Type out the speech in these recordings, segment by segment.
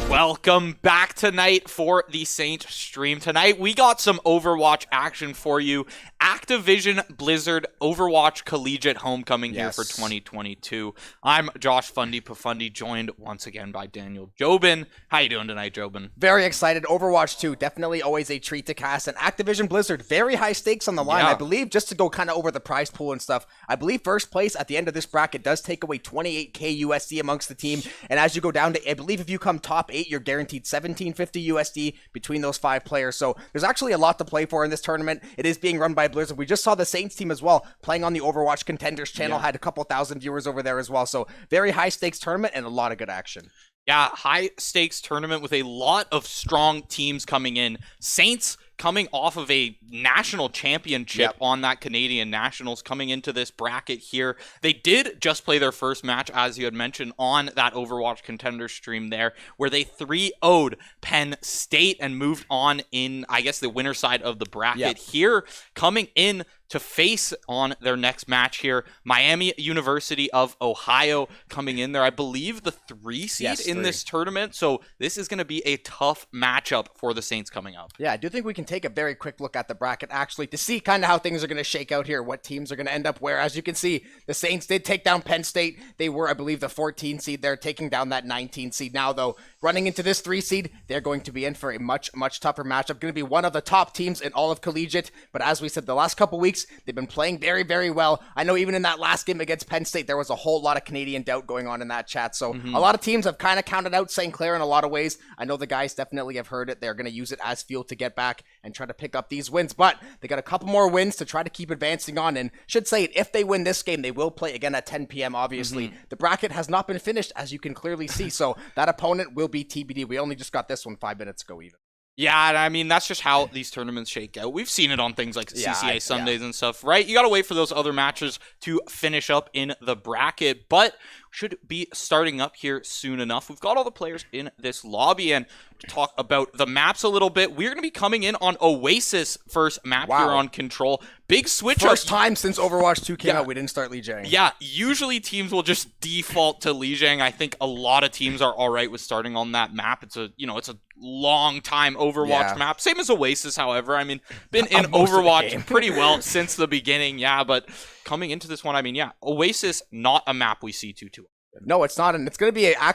Welcome back tonight for the Saints stream. Tonight we got some Overwatch action for you. Activision Blizzard Overwatch Collegiate Homecoming here for 2022. I'm Josh Fundy Pafundi, joined once again by Daniel Jobin. How you doing tonight, Jobin? Very excited. Overwatch 2, definitely always a treat to cast. And Activision Blizzard, very high stakes on the line. I believe, just to go kind of over the prize pool and stuff, I believe first place at the end of this bracket does take away 28k USD amongst the team. And as you go down to, I believe if you come top 8, you're guaranteed 1750 USD between those 5 players. So there's actually a lot to play for in this tournament. It is being run by Blizzard. We just saw the Saints team as well playing on the Overwatch Contenders channel, had a couple thousand viewers over there as well. So very high stakes tournament and a lot of good action. Yeah, high stakes tournament with a lot of strong teams coming in. Saints coming off of a national championship on that Canadian Nationals, coming into this bracket here. They did just play their first match, as you had mentioned, on that Overwatch Contender stream there, where they 3-0'd Penn State and moved on in, I guess, the winner side of the bracket here, coming in to face on their next match here. Miami University of Ohio coming in there, I believe the 3 seed in this tournament. So this is going to be a tough matchup for the Saints coming up. Yeah, I do think we can take a very quick look at the bracket actually to see kind of how things are going to shake out here, what teams are going to end up where. As you can see, the Saints did take down Penn State. They were, I believe, the 14 seed. They're taking down that 19 seed now, though. Running into this 3 seed, they're going to be in for a much, much tougher matchup. Going to be one of the top teams in all of Collegiate. But as we said, the last couple weeks, they've been playing very, very well. I know even in that last game against Penn State, there was a whole lot of Canadian doubt going on in that chat. So a lot of teams have kind of counted out St. Clair in a lot of ways. I know the guys definitely have heard it. They're going to use it as fuel to get back and try to pick up these wins. But they got a couple more wins to try to keep advancing on. And should say it, if they win this game, they will play again at 10 p.m. obviously. The bracket has not been finished, as you can clearly see. So that opponent will be TBD. We only just got this one 5 minutes ago even. Yeah, and I mean, that's just how these tournaments shake out. We've seen it on things like CCA Sundays and stuff, right? You got to wait for those other matches to finish up in the bracket, but should be starting up here soon enough. We've got all the players in this lobby, and to talk about the maps a little bit, we're going to be coming in on Oasis first map here on Control. Big switch up. First time since Overwatch 2 came out, we didn't start Lijiang. Yeah, usually teams will just default to Lijiang. I think a lot of teams are all right with starting on that map. It's a, it's a long time Overwatch map. Same as Oasis, however. I mean, been in Overwatch pretty well since the beginning, but coming into this one, I mean, Oasis, not a map we see too often. No, it's not, and it's going to be I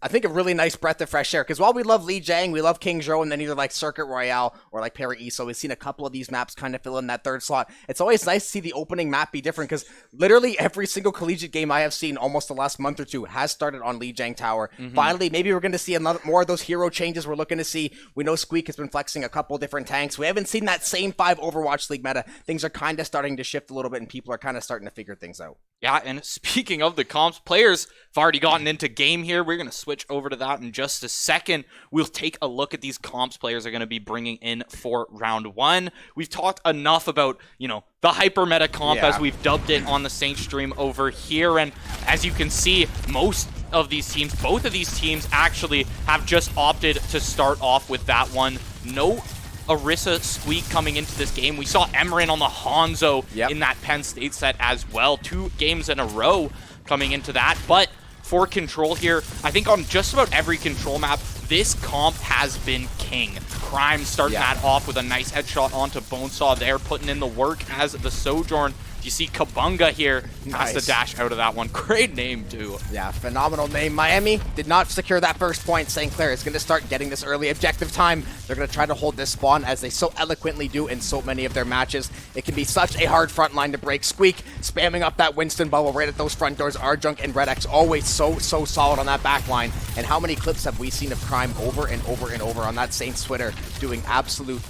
think a really nice breath of fresh air, because while we love Lijiang, we love King Zhou, and then either like Circuit Royale or like Parry East, so we've seen a couple of these maps kind of fill in that third slot. It's always nice to see the opening map be different, because literally every single Collegiate game I have seen almost the last month or two has started on Lijiang Tower. Finally, maybe we're going to see more of those hero changes we're looking to see. We know Squeak has been flexing a couple different tanks. We haven't seen that same 5 Overwatch League meta. Things are kind of starting to shift a little bit, and people are kind of starting to figure things out. Yeah, and speaking of the comps, players have already gotten into game here. We're going to switch over to that in just a second. We'll take a look at these comps players are going to be bringing in for round 1. We've talked enough about, the hyper meta comp as we've dubbed it on the Saints stream over here. And as you can see, most of these teams, both of these teams actually have just opted to start off with that one. No Orisa Squeak coming into this game. We saw Emerin on the Hanzo in that Penn State set as well. 2 games in a row coming into that. But for Control here, I think on just about every Control map, this comp has been king. Crime starting that off with a nice headshot onto Bonesaw there, putting in the work as the Sojourn. You see Kabunga here has to dash out of that one. Great name, too. Yeah, phenomenal name. Miami did not secure that first point. St. Clair is going to start getting this early objective time. They're going to try to hold this spawn, as they so eloquently do in so many of their matches. It can be such a hard front line to break. Squeak spamming up that Winston bubble right at those front doors. Arjunk and Red X always so solid on that back line. And how many clips have we seen of Crime over and over and over on that Saints Twitter doing absolute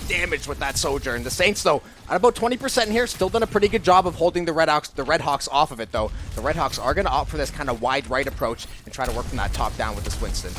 damage with that Sojourn. The Saints, though, at about 20% here, still done a pretty good job of holding the Red Hawks off of it, though. The Red Hawks are going to opt for this kind of wide right approach and try to work from that top down with this Winston.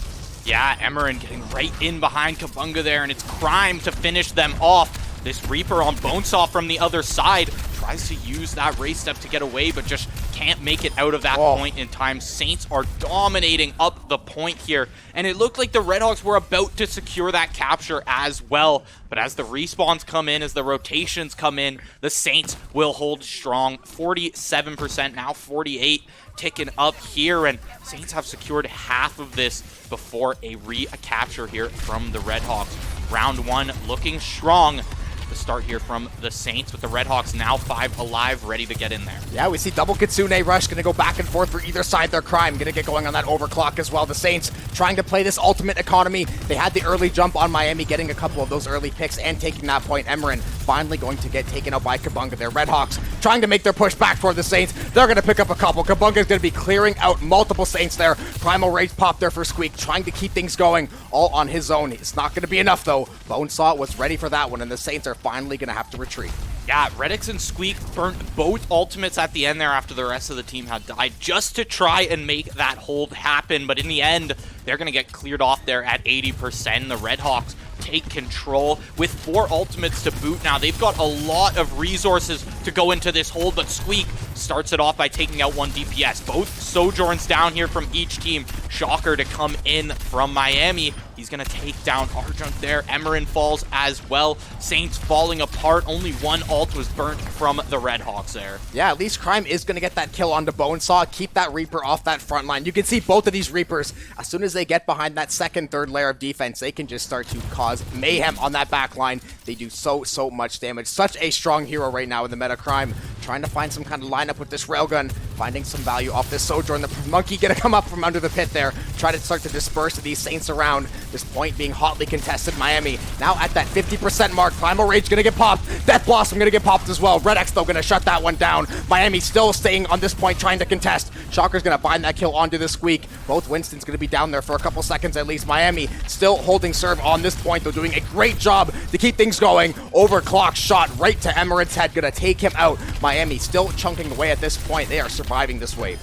Yeah, Emerin getting right in behind Kabunga there, and it's Crime to finish them off. This Reaper on Bonesaw from the other side, tries to use that race step to get away, but just can't make it out of that point in time. Saints are dominating up the point here, and it looked like the Redhawks were about to secure that capture as well. But as the respawns come in, as the rotations come in, the Saints will hold strong. 47% now, 48 ticking up here, and Saints have secured half of this before a recapture here from the Redhawks. Round 1 looking strong. The start here from the Saints, with the Redhawks now 5 alive, ready to get in there. Yeah, we see double Kitsune rush, gonna go back and forth for either side. Their Crime gonna get going on that overclock as well. The Saints trying to play this ultimate economy. They had the early jump on Miami, getting a couple of those early picks and taking that point. Emerin finally going to get taken out by Kabunga. Their Redhawks trying to make their push back toward the Saints. They're gonna pick up a couple. Kabunga's gonna be clearing out multiple Saints there. Primal Rage popped there for Squeak, trying to keep things going all on his own. It's not gonna be enough though. Bonesaw was ready for that one, and the Saints are finally gonna have to retreat. Yeah, Redix and Squeak burnt both ultimates at the end there after the rest of the team had died, just to try and make that hold happen. But in the end, they're going to get cleared off there at 80%. The Redhawks take control with 4 ultimates to boot now. They've got a lot of resources to go into this hold, but Squeak starts it off by taking out 1 DPS. Both Sojourns down here from each team. Shocker to come in from Miami. He's going to take down Argent there. Emerin falls as well. Saints falling apart. Only 1 ult was burnt from the Redhawks there. Yeah, at least Crime is going to get that kill onto Bonesaw, keep that Reaper off that front line. You can see both of these Reapers, as soon as they get behind that second, third layer of defense, they can just start to cause mayhem on that back line. They do so much damage. Such a strong hero right now in the meta. Crime trying to find some kind of lineup with this railgun, finding some value off this Sojourn. The monkey gonna come up from under the pit there, try to start to disperse these Saints around. This point being hotly contested. Miami now at that 50% mark. Primal Rage gonna get popped. Death Blossom gonna get popped as well. Red X though gonna shut that one down. Miami still staying on this point, trying to contest. Shocker's gonna find that kill onto the Squeak. Both Winston's gonna be down there for a couple seconds at least. Miami still holding serve on this point, though, doing a great job to keep things going. Overclock shot right to Emirates head, gonna take him out. Miami still chunking away at this point. They are surviving this wave.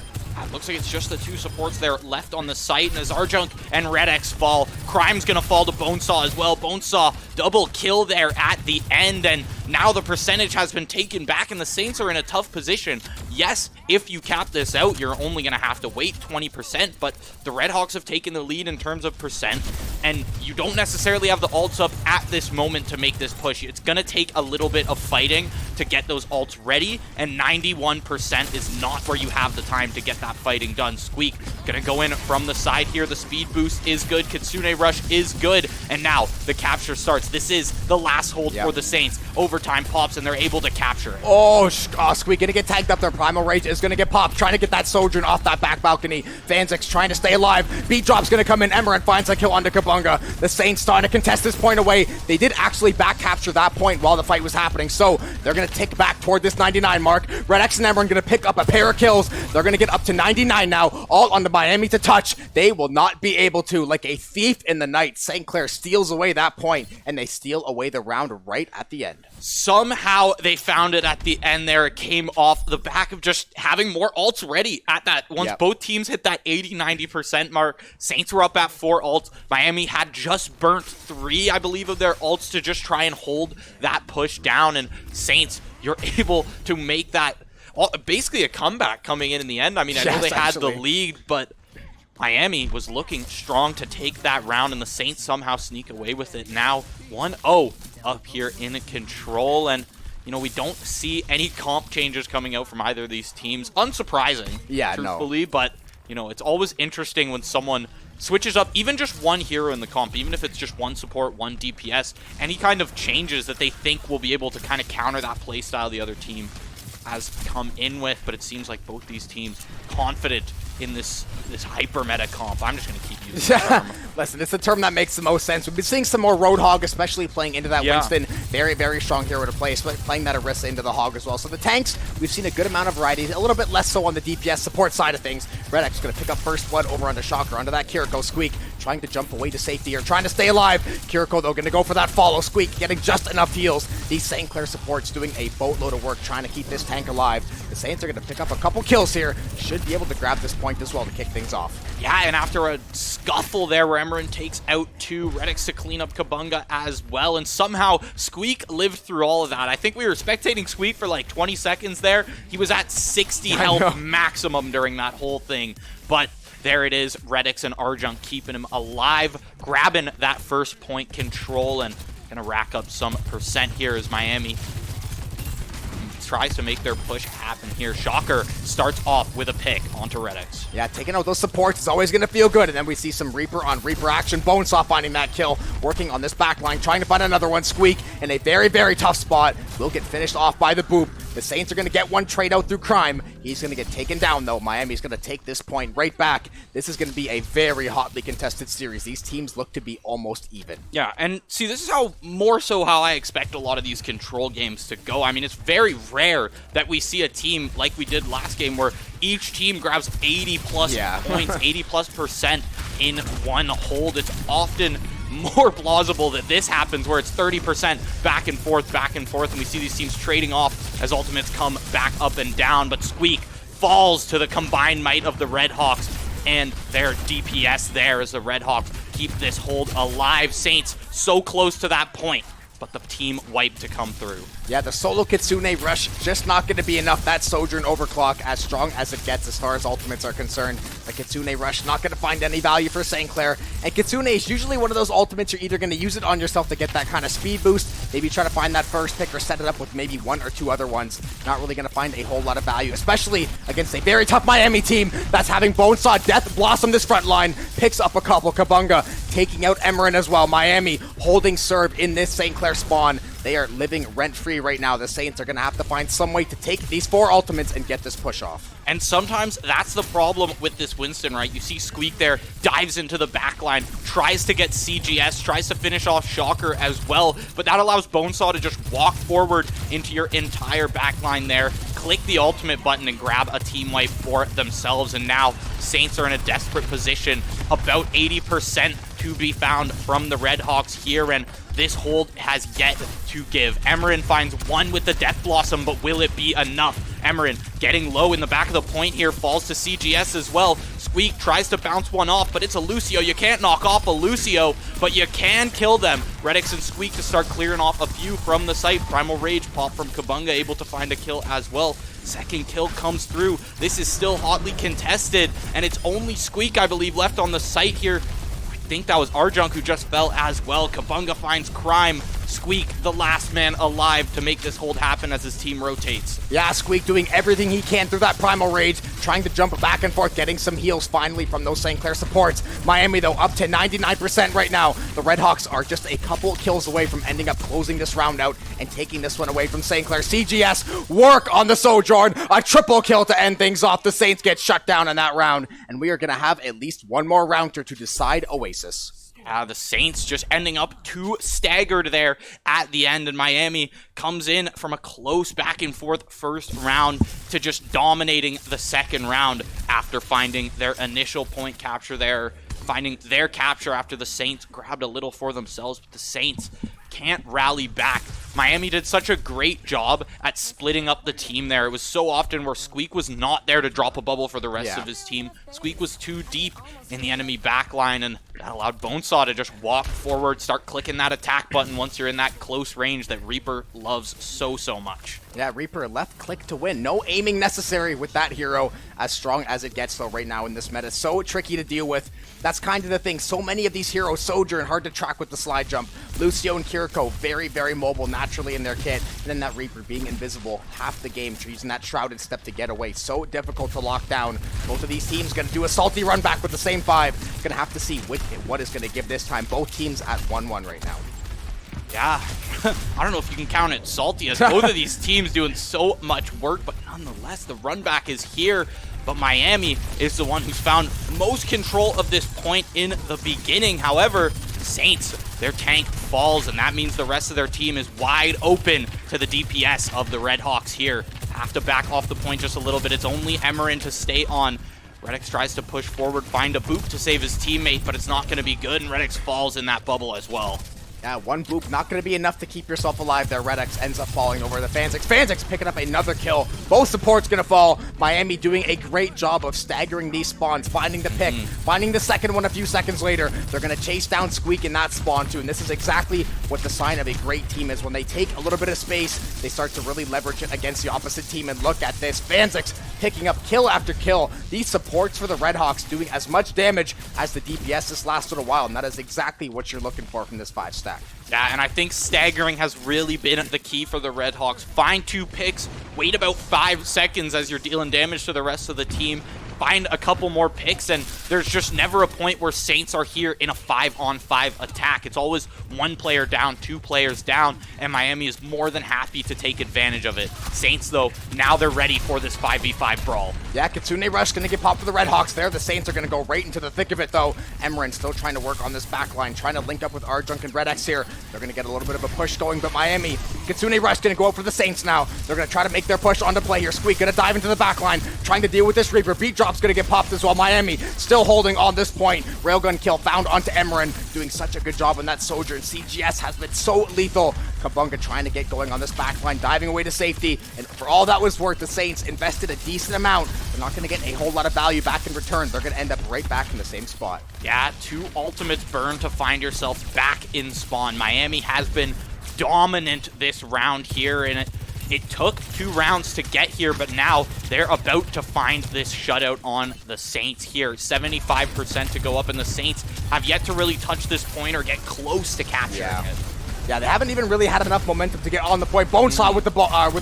Looks like it's just the 2 supports there left on the site, and as Arjunk and Red X fall, Crime's gonna fall to Bonesaw as well. Bonesaw double kill there at the end, and now the percentage has been taken back, and the Saints are in a tough position. Yes, if you cap this out, you're only gonna have to wait 20%, but the Redhawks have taken the lead in terms of percent, and you don't necessarily have the ults up at this moment to make this push. It's gonna take a little bit of fighting to get those ults ready, and 91% is not where you have the time to get that fighting done. Squeak gonna go in from the side here. The speed boost is good. Kitsune Rush is good. And now the capture starts. This is the last hold for the Saints. Overtime pops and they're able to capture it. Oh, Squeak gonna get tagged up there. Primal Rage is gonna get popped, trying to get that Sojourn off that back balcony. Vanzix trying to stay alive. Beat Drop's gonna come in. Emerin finds a kill onto Kabunga. The Saints starting to contest this point away. They did actually back capture that point while the fight was happening, so they're gonna tick back toward this 99 mark. Red X and Emerin gonna pick up a pair of kills. They're gonna get up to 99 now, all on the Miami to touch. They will not be able to. Like a thief in the night, St. Clair steals away that point, and they steal away the round right at the end. Somehow they found it at the end there. It came off the back of just having more ults ready at that. Once both teams hit that 80-90% mark, Saints were up at 4 ults. Miami had just burnt 3, I believe, of their ults to just try and hold that push down, and Saints, you're able to make that basically a comeback coming in the end. I mean, I know they had the lead, but Miami was looking strong to take that round, and the Saints somehow sneak away with it. Now 1-0 up here in control, and you know, we don't see any comp changes coming out from either of these teams. Unsurprising, truthfully, but you know, it's always interesting when someone switches up even just one hero in the comp, even if it's just 1 support, 1 DPS, any kind of changes that they think will be able to kind of counter that playstyle the other team has come in with. But it seems like both these teams confident in this hyper meta comp. I'm just going to keep using that term. Listen, it's the term that makes the most sense. We've been seeing some more Roadhog, especially playing into that Winston. Very, very strong hero to play, playing that Orisa into the Hog as well. So the tanks, we've seen a good amount of variety, a little bit less so on the DPS support side of things. Red X is going to pick up first blood over onto Shocker, onto that Kiriko. Squeak trying to jump away to safety here, trying to stay alive. Kiriko, though, going to go for that follow. Squeak getting just enough heals. These St. Clair supports doing a boatload of work trying to keep this tank alive. The Saints are going to pick up a couple kills here. Should be able to grab this point as well to kick things off. Yeah, and after a scuffle there where Emerin takes out two Redix to clean up Kabunga as well, and somehow Squeak lived through all of that. I think we were spectating Squeak for like 20 seconds there. He was at 60 health maximum during that whole thing, but there it is, Redix and Arjunk keeping him alive, grabbing that first point control, and gonna rack up some percent here as Miami tries to make their push happen here. Shocker starts off with a pick onto Redix. Yeah, taking out those supports is always going to feel good. And then we see some Reaper on Reaper action. Bonesaw finding that kill, working on this back line, trying to find another one. Squeak in a very, very tough spot. Will get finished off by the Boop. The Saints are going to get one trade out through Crime. He's going to get taken down, though. Miami's going to take this point right back. This is going to be a very hotly contested series. These teams look to be almost even. Yeah, and see, this is how I expect a lot of these control games to go. I mean, it's very rare that we see a team like we did last game where each team grabs 80 plus points, 80 plus percent in one hold. It's often more plausible that this happens where it's 30% back and forth, and we see these teams trading off as ultimates come back up and down, but Squeak falls to the combined might of the Redhawks and their DPS there as the Redhawks keep this hold alive. Saints so close to that point, but the team wipe to come through. Yeah, the solo Kitsune rush just not going to be enough. That Sojourn overclock, as strong as it gets as far as ultimates are concerned. The Kitsune rush not going to find any value for St. Clair. And Kitsune is usually one of those ultimates you're either going to use it on yourself to get that kind of speed boost, maybe try to find that first pick or set it up with maybe one or two other ones. Not really going to find a whole lot of value, especially against a very tough Miami team that's having Bonesaw Death blossom this front line. Picks up a couple. Kabunga taking out Emerin as well. Miami holding serve in this St. Clair spawn. They are living rent-free right now. The Saints are going to have to find some way to take these four ultimates and get this push off. And sometimes that's the problem with this Winston, right? You see Squeak there, dives into the backline, tries to get CGS, tries to finish off Shocker as well, but that allows Bonesaw to just walk forward into your entire backline there, click the ultimate button and grab a team wipe for themselves, and now Saints are in a desperate position. About 80% to be found from the Redhawks here, and this hold has yet to give. Emerin finds one with the Death Blossom, but will it be enough? Emerin getting low in the back of the point here, falls to CGS as well. Squeak tries to bounce one off, but it's a Lucio. You can't knock off a Lucio, but you can kill them. Redix and Squeak to start clearing off a few from the site. Primal Rage pop from Kabunga, able to find a kill as well. Second kill comes through. This is still hotly contested, and it's only Squeak, I believe, left on the site here. I think that was Arjunk who just fell as well. Kabunga finds Crime. Squeak, the last man alive to make this hold happen as his team rotates. Yeah, Squeak doing everything he can through that Primal Rage, trying to jump back and forth, getting some heals finally from those St. Clair supports. Miami, though, up to 99% right now. The Redhawks are just a couple kills away from ending up closing this round out and taking this one away from St. Clair. CGS, work on the Sojourn. A triple kill to end things off. The Saints get shut down in that round, and we are going to have at least one more rounder to decide Oasis. The Saints just ending up too staggered there at the end, and Miami comes in from a close back and forth first round to just dominating the second round after finding their initial point capture there, finding their capture after the Saints grabbed a little for themselves, but the Saints can't rally back. Miami did such a great job at splitting up the team there. It was so often where Squeak was not there to drop a bubble for the rest of his team. Squeak was too deep in the enemy backline, and that allowed Bonesaw to just walk forward, start clicking that attack button once you're in that close range that Reaper loves so much. Yeah, Reaper left click to win. No aiming necessary with that hero. As strong as it gets, though, right now in this meta. So tricky to deal with. That's kind of the thing. So many of these heroes, Sojourn, hard to track with the slide jump. Lucio and Kiriko, very, very mobile naturally in their kit. And then that Reaper being invisible half the game, using that Shrouded Step to get away. So difficult to lock down. Both of these teams going to do a salty run back with the same 5. Going to have to see what is going to give this time. Both teams at 1-1 right now. Yeah, I don't know if you can count it salty as both of these teams doing so much work, but nonetheless, the run back is here. But Miami is the one who's found most control of this point in the beginning. However, Saints, their tank falls, and that means the rest of their team is wide open to the DPS of the Redhawks here. Have to back off the point just a little bit. It's only Emerin to stay on Redx tries to push forward, find a boop to save his teammate, but it's not going to be good, and Redx falls in that bubble as well. Yeah, one boop, not going to be enough to keep yourself alive there. Redx ends up falling over the Fanzix. Fanzix picking up another kill. Both supports going to fall. Miami doing a great job of staggering these spawns, finding the pick, finding the second one a few seconds later. They're going to chase down Squeak in that spawn too, and this is exactly what the sign of a great team is. When they take a little bit of space, they start to really leverage it against the opposite team, and look at this. Fanzix picking up kill after kill. These supports for the Redhawks doing as much damage as the DPS this last little while, and that is exactly what you're looking for from this 5-stack. Yeah, and I think staggering has really been the key for the Redhawks. Find 2 picks, wait about 5 seconds as you're dealing damage to the rest of the team, find a couple more picks, and there's just never a point where Saints are here in a 5-on-5 attack. It's always 1 player down, 2 players down, and Miami is more than happy to take advantage of it. Saints, though, now they're ready for this 5v5 brawl. Yeah, Kitsune Rush going to get popped for the Redhawks there. The Saints are going to go right into the thick of it, though. Emran still trying to work on this backline, trying to link up with Arjunk and Redx here. They're going to get a little bit of a push going, but Miami, Kitsune Rush going to go out for the Saints now. They're going to try to make their push onto play here. Squeak going to dive into the backline, trying to deal with this Reaper. Beat Drop's going to get popped as well. Miami still holding on this point. Railgun kill found onto Emran, doing such a good job on that Soldier, and CGS has been so lethal. Kabunga trying to get going on this backline, diving away to safety, and for all that was worth, the Saints invested a decent amount. They're not going to get a whole lot of value back in return. They're going to end up right back in the same spot. Yeah, 2 ultimates burn to find yourself back in spawn. Miami has been dominant this round here, and it took 2 rounds to get here, but now they're about to find this shutout on the Saints here. 75% to go up, and the Saints have yet to really touch this point or get close to capturing it. Yeah, they haven't even really had enough momentum to get on the point. Bonesaw with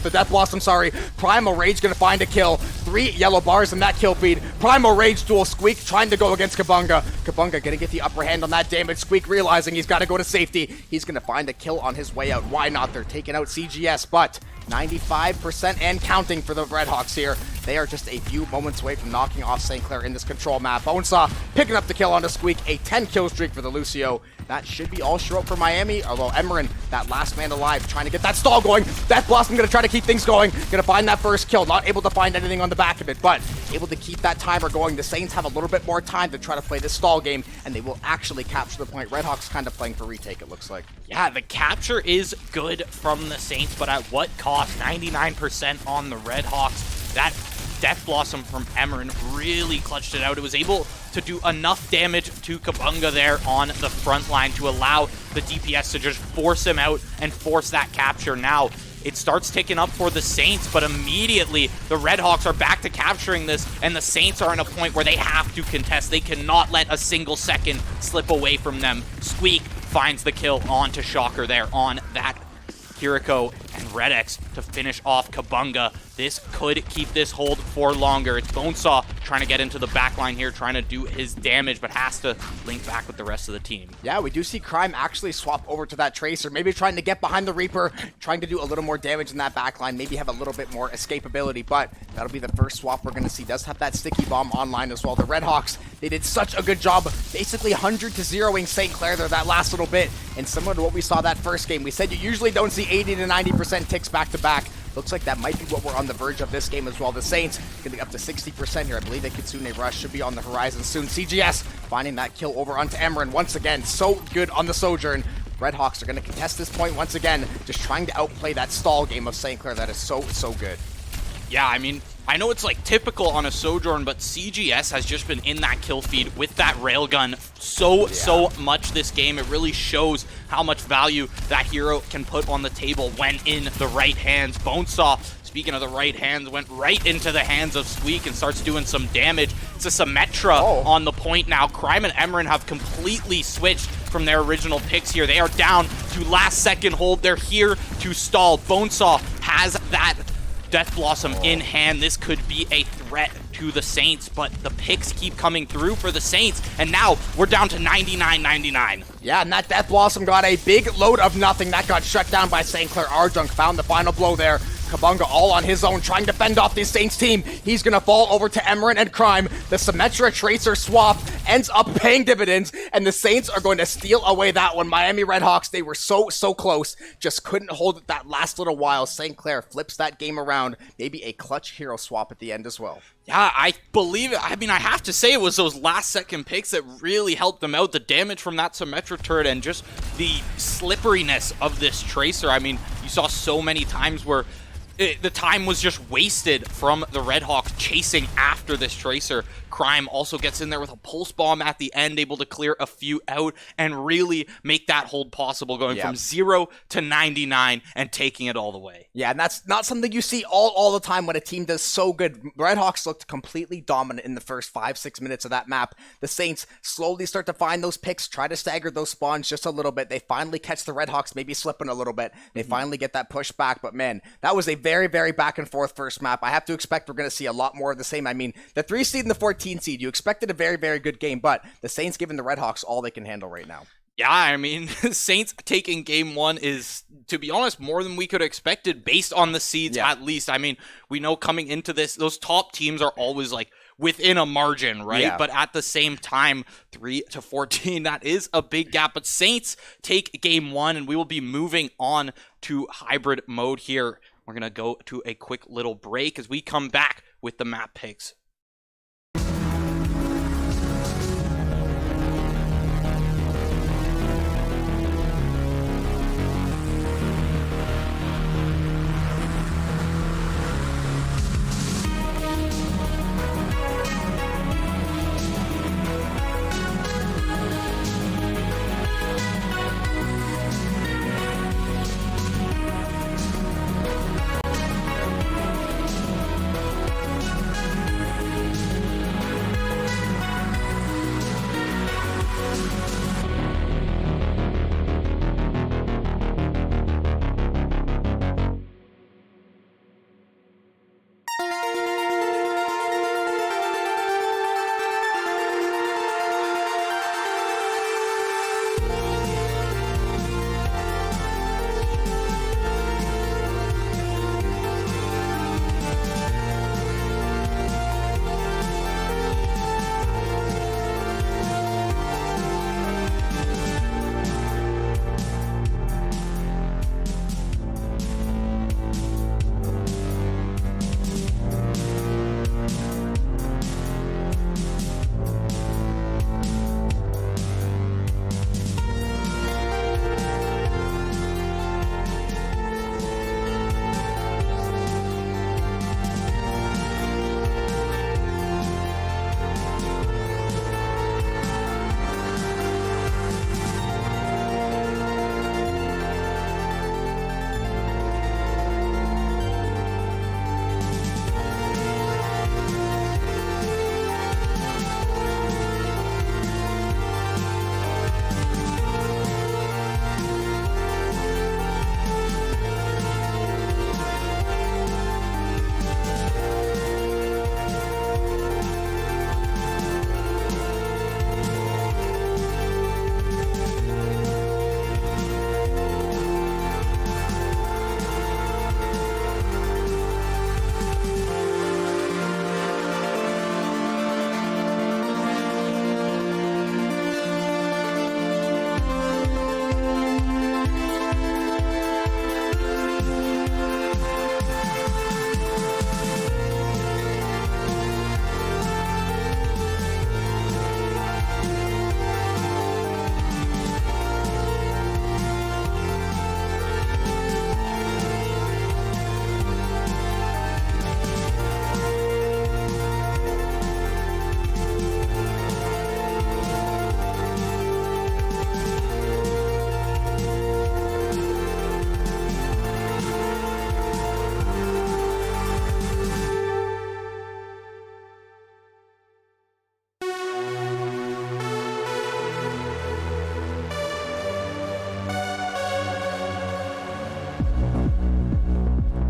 the Death Blossom, sorry. Primal Rage gonna find a kill. 3 yellow bars in that kill feed. Primal Rage dual. Squeak trying to go against Kabunga. Kabunga gonna get the upper hand on that damage. Squeak realizing he's gotta go to safety. He's gonna find a kill on his way out. Why not? They're taking out CGS, but 95% and counting for the Redhawks here. They are just a few moments away from knocking off St. Clair in this control map. Bonesaw picking up the kill onto Squeak. A 10 kill streak for the Lucio. That should be all short for Miami, although Emran, that last man alive, trying to get that stall going. Death Blossom gonna try to keep things going. Gonna find that first kill. Not able to find anything on the back of it, but able to keep that timer going. The Saints have a little bit more time to try to play this stall game, and they will actually capture the point. Redhawks kind of playing for retake, it looks like. Yeah, the capture is good from the Saints, but at what cost? 99% on the Redhawks. That Death Blossom from Emran really clutched it out. It was able to do enough damage to Kabunga there on the front line to allow the DPS to just force him out and force that capture. Now, it starts ticking up for the Saints, but immediately the Redhawks are back to capturing this, and the Saints are in a point where they have to contest. They cannot let a single second slip away from them. Squeak finds the kill onto Shocker there on that Kiriko, and Redx to finish off Kabunga. This could keep this hold for longer. It's Bonesaw trying to get into the backline here, trying to do his damage, but has to link back with the rest of the team. Yeah, we do see Crime actually swap over to that Tracer, maybe trying to get behind the Reaper, trying to do a little more damage in that backline, maybe have a little bit more escapability, but that'll be the first swap we're going to see. Does have that Sticky Bomb online as well. The Redhawks, they did such a good job, basically 100 to 0ing St. Clair there that last little bit, and similar to what we saw that first game, we said you usually don't see 80 to 90% ticks back to back. Looks like that might be what we're on the verge of this game as well. The Saints getting up to 60% here. I believe the Kitsune Rush should be on the horizon soon. CGS finding that kill over onto Emran once again. So good on the Sojourn. Redhawks are going to contest this point once again, just trying to outplay that stall game of St. Clair that is so good. Yeah, I mean, I know it's like typical on a Sojourn, but CGS has just been in that kill feed with that railgun so much this game. It really shows how much value that hero can put on the table when in the right hands. Bonesaw, speaking of the right hands, went right into the hands of Squeak and starts doing some damage. It's a Symmetra on the point now. Crime and Emran have completely switched from their original picks here. They are down to last second hold. They're here to stall. Bonesaw has that Death Blossom in hand. This could be a threat to the Saints, but the picks keep coming through for the Saints, and now we're down to 99-99. Yeah, and that Death Blossom got a big load of nothing. That got shut down by St. Clair. Arjunk found the final blow there. Kabunga all on his own, trying to fend off this Saints team. He's gonna fall over to Emerald and Crime. The Symmetra Tracer swap ends up paying dividends, and the Saints are going to steal away that one. Miami Redhawks, they were so close, just couldn't hold it that last little while. St. Clair flips that game around. Maybe a clutch hero swap at the end as well. Yeah, I believe it. I mean, I have to say it was those last second picks that really helped them out. The damage from that Symmetra turret and just the slipperiness of this Tracer. I mean, you saw so many times where the time was just wasted from the Redhawks chasing after this Tracer. Crime also gets in there with a pulse bomb at the end, able to clear a few out and really make that hold possible, going from 0 to 99 and taking it all the way. Yeah, and that's not something you see all the time when a team does so good. Redhawks looked completely dominant in the first 5-6 minutes of that map. The Saints slowly start to find those picks, try to stagger those spawns just a little bit. They finally catch the Redhawks maybe slipping a little bit. They finally get that push back, but man, that was a very back and forth first map. I have to expect we're going to see a lot more of the same. I mean, the 3 seed and the 14 seed, you expected a very good game, but the Saints giving the Redhawks all they can handle right now. Yeah, I mean, Saints taking game 1 is, to be honest, more than we could have expected based on the seeds at least. I mean, we know coming into this, those top teams are always like within a margin, right? Yeah. But at the same time, 3 to 14, that is a big gap. But Saints take game 1, and we will be moving on to hybrid mode here. We're going to go to a quick little break as we come back with the map picks.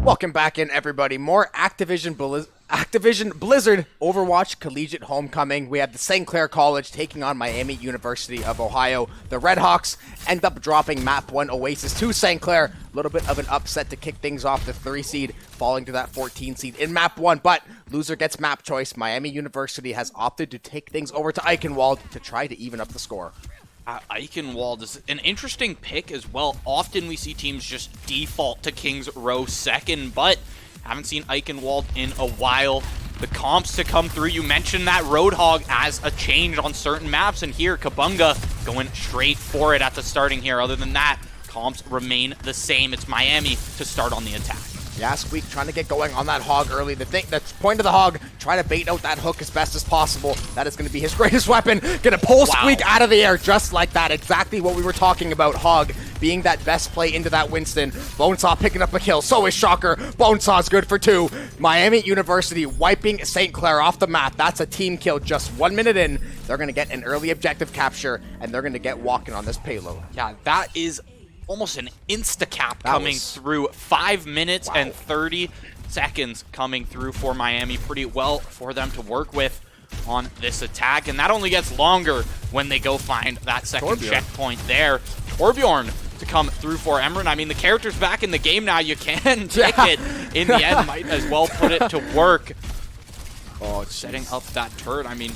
Welcome back in, everybody. More Activision Activision Blizzard Overwatch Collegiate Homecoming. We have the St. Clair College taking on Miami University of Ohio. The Redhawks end up dropping map 1 Oasis to St. Clair. A little bit of an upset to kick things off. The 3 seed falling to that 14 seed in map 1, but loser gets map choice. Miami University has opted to take things over to Eichenwald to try to even up the score. Eichenwald is an interesting pick as well. Often we see teams just default to King's Row second, but haven't seen Eichenwald in a while. The comps to come through, you mentioned that Roadhog as a change on certain maps, and here Kabunga going straight for it at the starting here. Other than that, comps remain the same. It's Miami to start on the attack. Yeah, Squeak trying to get going on that hog early. The point of the hog, try to bait out that hook as best as possible. That is going to be his greatest weapon. Going to pull Squeak out of the air just like that. Exactly what we were talking about. Hog being that best play into that Winston. Bonesaw picking up a kill. So is Shocker. Bonesaw's good for 2. Miami University wiping St. Clair off the map. That's a team kill just 1 minute in. They're going to get an early objective capture, and they're going to get walking on this payload. Yeah, that is almost an insta-cap coming through. 5 minutes and 30 seconds coming through for Miami. Pretty well for them to work with on this attack. And that only gets longer when they go find that second checkpoint there. Torbjorn to come through for Emran. I mean, the character's back in the game now. You can take it. In the end, might as well put it to work. Oh, setting up that turret. I mean,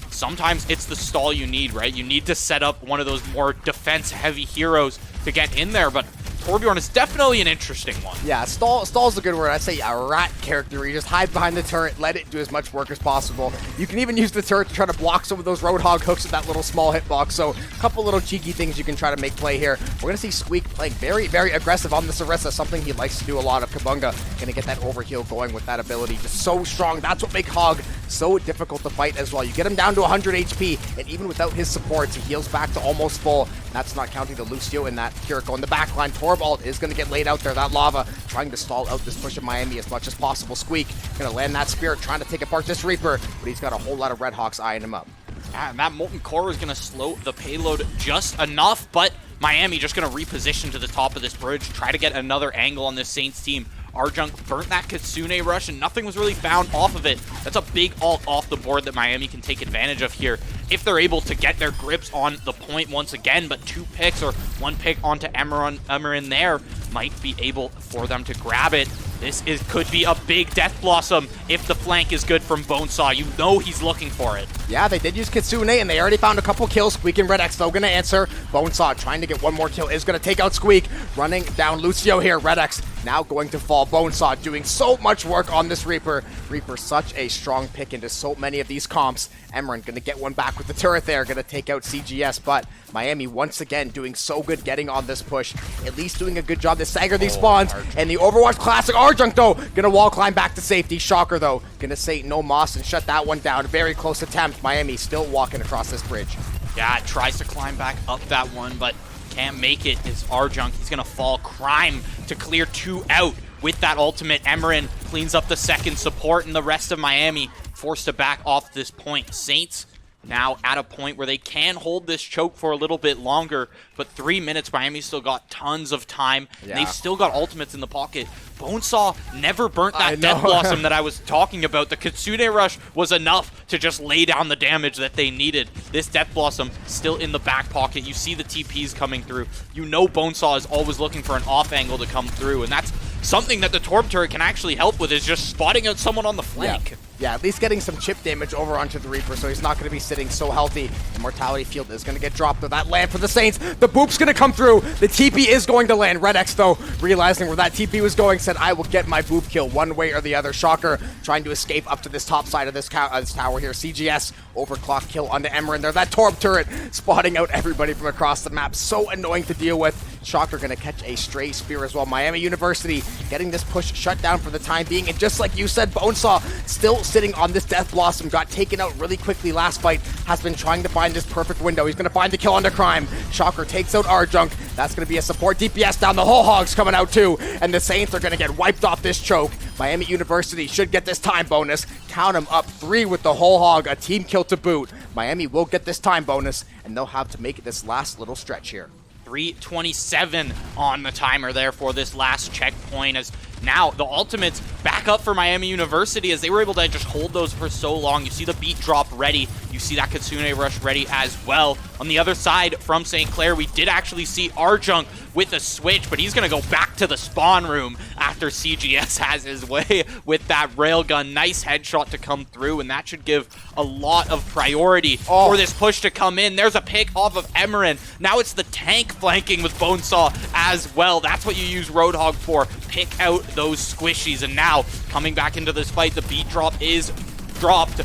sometimes it's the stall you need, right? You need to set up one of those more defense-heavy heroes to get in there, but Torbjorn is definitely an interesting one. Yeah, stall's a good word. I'd say a rat character where you just hide behind the turret, let it do as much work as possible. You can even use the turret to try to block some of those Roadhog hooks with that little small hitbox, so a couple little cheeky things you can try to make play here. We're going to see Squeak playing very, very aggressive on the Sarissa, something he likes to do a lot of. Kabunga going to get that overheal going with that ability. Just so strong. That's what makes Hog so difficult to fight as well. You get him down to 100 HP, and even without his supports, he heals back to almost full. That's not counting the Lucio in that Kiriko in the backline. Torvald is going to get laid out there. That lava trying to stall out this push of Miami as much as possible. Squeak going to land that Spirit, trying to take apart this Reaper, but he's got a whole lot of Redhawks eyeing him up. And that Molten Core is going to slow the payload just enough, but Miami just going to reposition to the top of this bridge, try to get another angle on this Saints team. Arjunk burnt that Kitsune rush, and nothing was really found off of it. That's a big ult off the board that Miami can take advantage of here if they're able to get their grips on the point once again, but 2 picks or 1 pick onto Emran there might be able for them to grab it. This could be a big Death Blossom if the flank is good from Bonesaw. You know he's looking for it. Yeah, they did use Kitsune, and they already found a couple kills. Squeak and Red X, though, going to answer. Bonesaw trying to get 1 more kill, is going to take out Squeak. Running down Lucio here. Red X now going to fall. Bonesaw doing so much work on this Reaper. Reaper, such a strong pick into so many of these comps. Emran going to get 1 back with the turret there. Going to take out CGS, but Miami once again doing so good getting on this push. At least doing a good job to stagger these spawns. And the Overwatch Classic Arjunk, though, gonna wall climb back to safety. Shocker, though, gonna say no moss and shut that one down. Very close attempt. Miami still walking across this bridge. Yeah, tries to climb back up that one, but can't make it. Is Arjunk. He's gonna fall. Crime to clear 2 out with that ultimate. Emran cleans up the second support, and the rest of Miami forced to back off this point. Saints now at a point where they can hold this choke for a little bit longer, but 3 minutes, Miami still got tons of time. Yeah. They've still got ultimates in the pocket. Bonesaw never burnt that Death Blossom that I was talking about. The Kitsune Rush was enough to just lay down the damage that they needed. This Death Blossom still in the back pocket. You see the TPs coming through. You know Bonesaw is always looking for an off angle to come through, and that's something that the Torb turret can actually help with, is just spotting out someone on the flank. Yeah, at least getting some chip damage over onto the Reaper, so he's not going to be sitting so healthy. The Mortality Field is going to get dropped with that land for the Saints. The boop's going to come through. The TP is going to land. Red X, though, realizing where that TP was going, said, I will get my boop kill one way or the other. Shocker trying to escape up to this top side of this tower here. CGS overclock kill onto Emran there. That Torb turret spotting out everybody from across the map. So annoying to deal with. Shocker going to catch a stray spear as well. Miami University getting this push shut down for the time being. And just like you said, Bonesaw still sitting on this Death Blossom. Got taken out really quickly last fight. Has been trying to find this perfect window. He's going to find the kill onto Crime. Shocker takes out Arjunk. That's going to be a support DPS down. The whole Hog's coming out too. And the Saints are going to get wiped off this choke. Miami University should get this time bonus. Count them up 3 with the whole Hog. A team kill to boot. Miami will get this time bonus. And they'll have to make it this last little stretch here. 3:27 on the timer there for this last checkpoint as Now, the ultimates back up for Miami University as they were able to just hold those for so long. You see the beat drop ready. You see that Kitsune rush ready as well. On the other side from St. Clair, we did actually see Arjunk with a switch, but he's going to go back to the spawn room after CGS has his way with that railgun. Nice headshot to come through, and that should give a lot of priority for this push to come in. There's a pick off of Emerin. Now it's the tank flanking with Bonesaw as well. That's what you use Roadhog for. Pick out those squishies, and now coming back into this fight, the beat drop is dropped.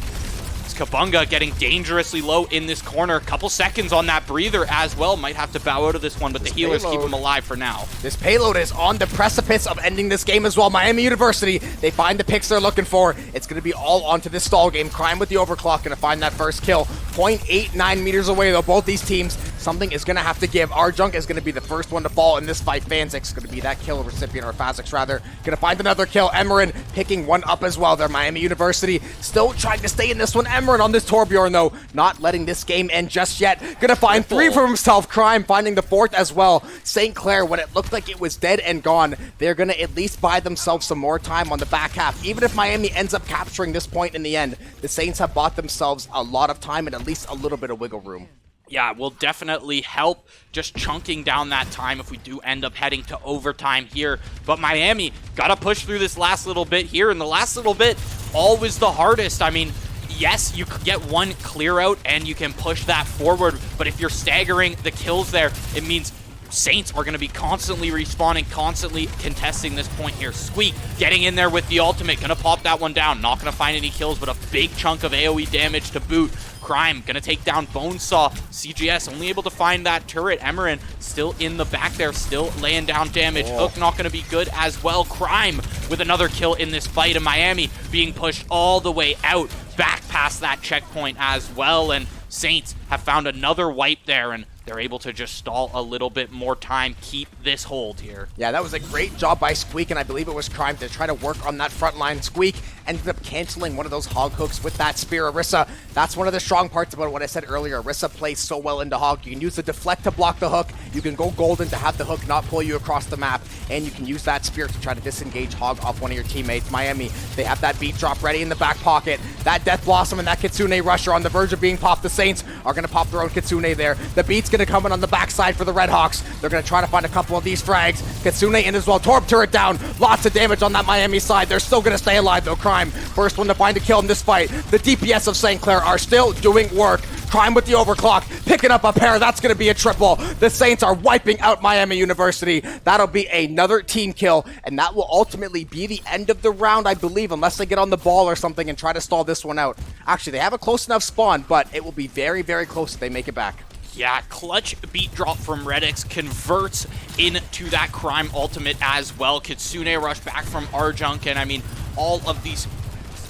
Kabunga getting dangerously low in this corner. Couple seconds on that breather as well. Might have to bow out of this one, but the healers keep him alive for now. This payload is on the precipice of ending this game as well. Miami University, they find the picks they're looking for. It's going to be all onto this stall game. Crime with the overclock, going to find that first kill. 0.89 meters away, though, both these teams. Something is going to have to give. Arjunk is going to be the first one to fall in this fight. Fanzik's going to be that kill recipient, or Fazix rather. Going to find another kill. Emerin picking one up as well there. Miami University still trying to stay in this one. Emerin on this Torbjorn, though, not letting this game end just yet. Going to find three for himself. Crime finding the fourth as well. St. Clair, when it looked like it was dead and gone, they're going to at least buy themselves some more time on the back half. Even if Miami ends up capturing this point in the end, the Saints have bought themselves a lot of time and at least a little bit of wiggle room. Yeah, will definitely help just chunking down that time if we do end up heading to overtime here. But Miami got to push through this last little bit here, and the last little bit, always the hardest. I mean, yes, you could get one clear out and you can push that forward, but if you're staggering the kills there, it means Saints are going to be constantly respawning, constantly contesting this point here. Squeak getting in there with the ultimate, going to pop that one down. Not going to find any kills, but a big chunk of AoE damage to boot. Crime going to take down Bonesaw. CGS only able to find that turret. Emerin still in the back there, still laying down damage. Hook not going to be good as well. Crime with another kill in this fight, and Miami being pushed all the way out, back past that checkpoint as well. And Saints have found another wipe there, and they're able to just stall a little bit more time, keep this hold here. Yeah, that was a great job by Squeak, and I believe it was Crime to try to work on that front line. Squeak ended up canceling one of those hog hooks with that spear. Orisa, that's one of the strong parts about what I said earlier. Orisa plays so well into hog. You can use the deflect to block the hook. You can go golden to have the hook not pull you across the map, and you can use that spear to try to disengage hog off one of your teammates. Miami, they have that beat drop ready in the back pocket. That Death Blossom and that Kitsune Rusher on the verge of being popped. The Saints are going to pop their own Kitsune there. The beat's going to come in on the backside for the Red Hawks. They're going to try to find a couple of these frags. Kitsune in as well. Torb turret down. Lots of damage on that Miami side. They're still going to stay alive though. Crime, first one to find a kill in this fight. The DPS of St. Clair are still doing work. Crime with the overclock, picking up a pair. That's going to be a triple. The Saints are wiping out Miami University. That'll be another team kill, and that will ultimately be the end of the round, I believe, unless they get on the ball or something and try to stall this one out. Actually, they have a close enough spawn, but it will be very, very close if they make it back. Yeah, clutch beat drop from Redix converts into that Crime ultimate as well. Kitsune rush back from Arjunk, and I mean, all of these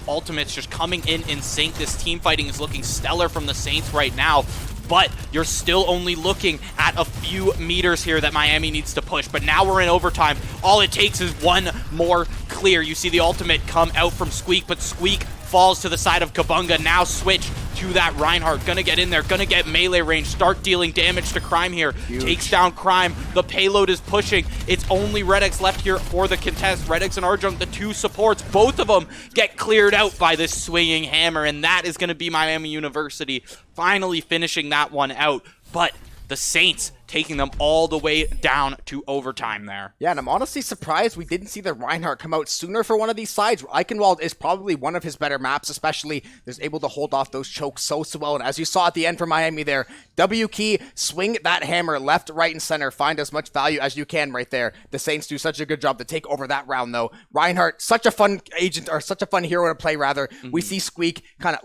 ultimates just coming in sync. This team fighting is looking stellar from the Saints right now, but you're still only looking at a few meters here that Miami needs to push. But now we're in overtime. All it takes is one more clear. You see the ultimate come out from Squeak, but Squeak falls to the side of Kabunga. Now switch to that Reinhardt. Gonna get in there, gonna get melee range, start dealing damage to Crime here. Huge. Takes down Crime. The payload is pushing. It's only Redix left here for the contest. Redix and Arjunk, the two supports, both of them get cleared out by this swinging hammer, and that is gonna be Miami University finally finishing that one out. But the Saints taking them all the way down to overtime there. Yeah, and I'm honestly surprised we didn't see the Reinhardt come out sooner for one of these sides. Eichenwald is probably one of his better maps, especially is able to hold off those chokes so well. And as you saw at the end for Miami there, W key, swing that hammer left, right, and center. Find as much value as you can right there. The Saints do such a good job to take over that round, though. Reinhardt, such a fun agent, or such a fun hero to play, rather. We see Squeak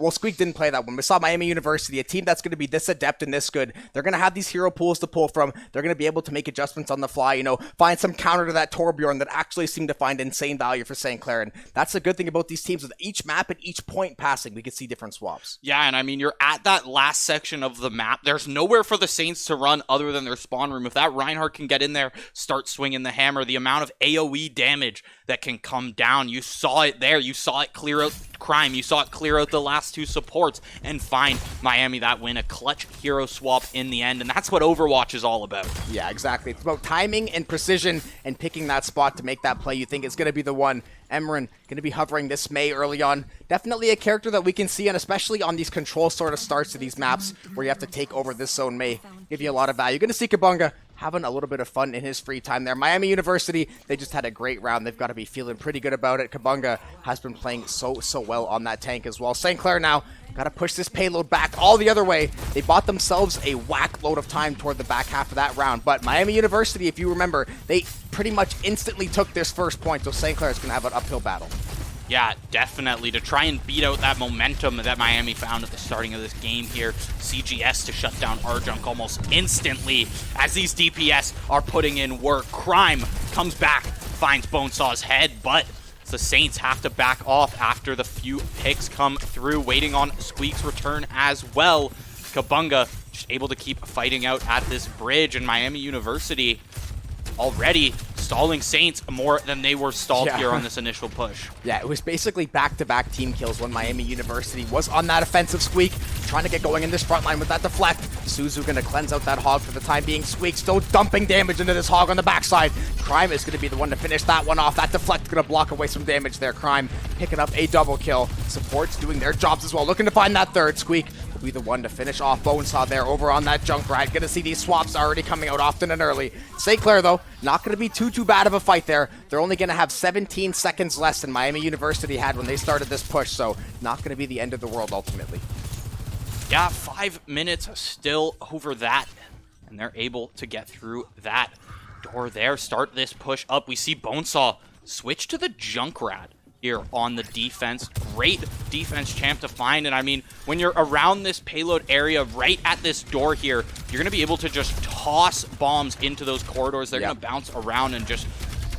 Squeak didn't play that one. We saw Miami University, a team that's going to be this adept and this good. They're going to have these hero pools to pull from. They're going to be able to make adjustments on the fly, you know, find some counter to that Torbjorn that actually seemed to find insane value for St. Clair. And that's the good thing about these teams. With each map and each point passing, we can see different swaps. Yeah, and I mean, you're at that last section of the map. There's nowhere for the Saints to run other than their spawn room. If that Reinhardt can get in there, start swinging the hammer, the amount of AoE damage that can come down. You saw it there. You saw it clear out Crime. You saw it clear out the last two supports and find Miami that win. A clutch hero swap in the end, and that's what Overwatch is all about. Yeah, exactly. It's about timing and precision and picking that spot to make that play you think is going to be the one. Emran going to be hovering this Mei early on. Definitely a character that we can see, and especially on these control sort of starts to these maps where you have to take over this zone, Mei give you a lot of value. You're going to see Kabunga having a little bit of fun in his free time there. Miami University, they just had a great round. They've got to be feeling pretty good about it. Kabunga has been playing so well on that tank as well. St. Clair now got to push this payload back all the other way. They bought themselves a whack load of time toward the back half of that round. But Miami University, if you remember, they pretty much instantly took this first point. So St. Clair is going to have an uphill battle. Yeah, definitely. To try and beat out that momentum that Miami found at the starting of this game here. CGS to shut down Arjunk almost instantly as these DPS are putting in work. Crime comes back, finds Bonesaw's head, but the Saints have to back off after the few picks come through, waiting on Squeak's return as well. Kabunga just able to keep fighting out at this bridge, and Miami University already stalling Saints more than they were stalled here on this initial push. Yeah, it was basically back-to-back team kills when Miami University was on that offensive. Squeak trying to get going in this front line with that deflect. Suzu going to cleanse out that hog for the time being. Squeak still dumping damage into this hog on the backside. Crime is going to be the one to finish that one off. That deflect going to block away some damage there. Crime picking up a double kill. Support's doing their jobs as well, looking to find that third. Squeak will be the one to finish off Bonesaw there over on that Junkrat. Gonna see these swaps already coming out often and early. St. Clair, though, not gonna be too bad of a fight there. They're only gonna have 17 seconds less than Miami University had when they started this push, so not gonna be the end of the world ultimately. Yeah, 5 minutes still over that, and they're able to get through that door there. Start this push up. We see Bonesaw switch to the Junkrat here on the defense. Great defense champ to find, and I mean, when you're around this payload area right at this door here, you're going to be able to just toss bombs into those corridors. They're going to bounce around and just,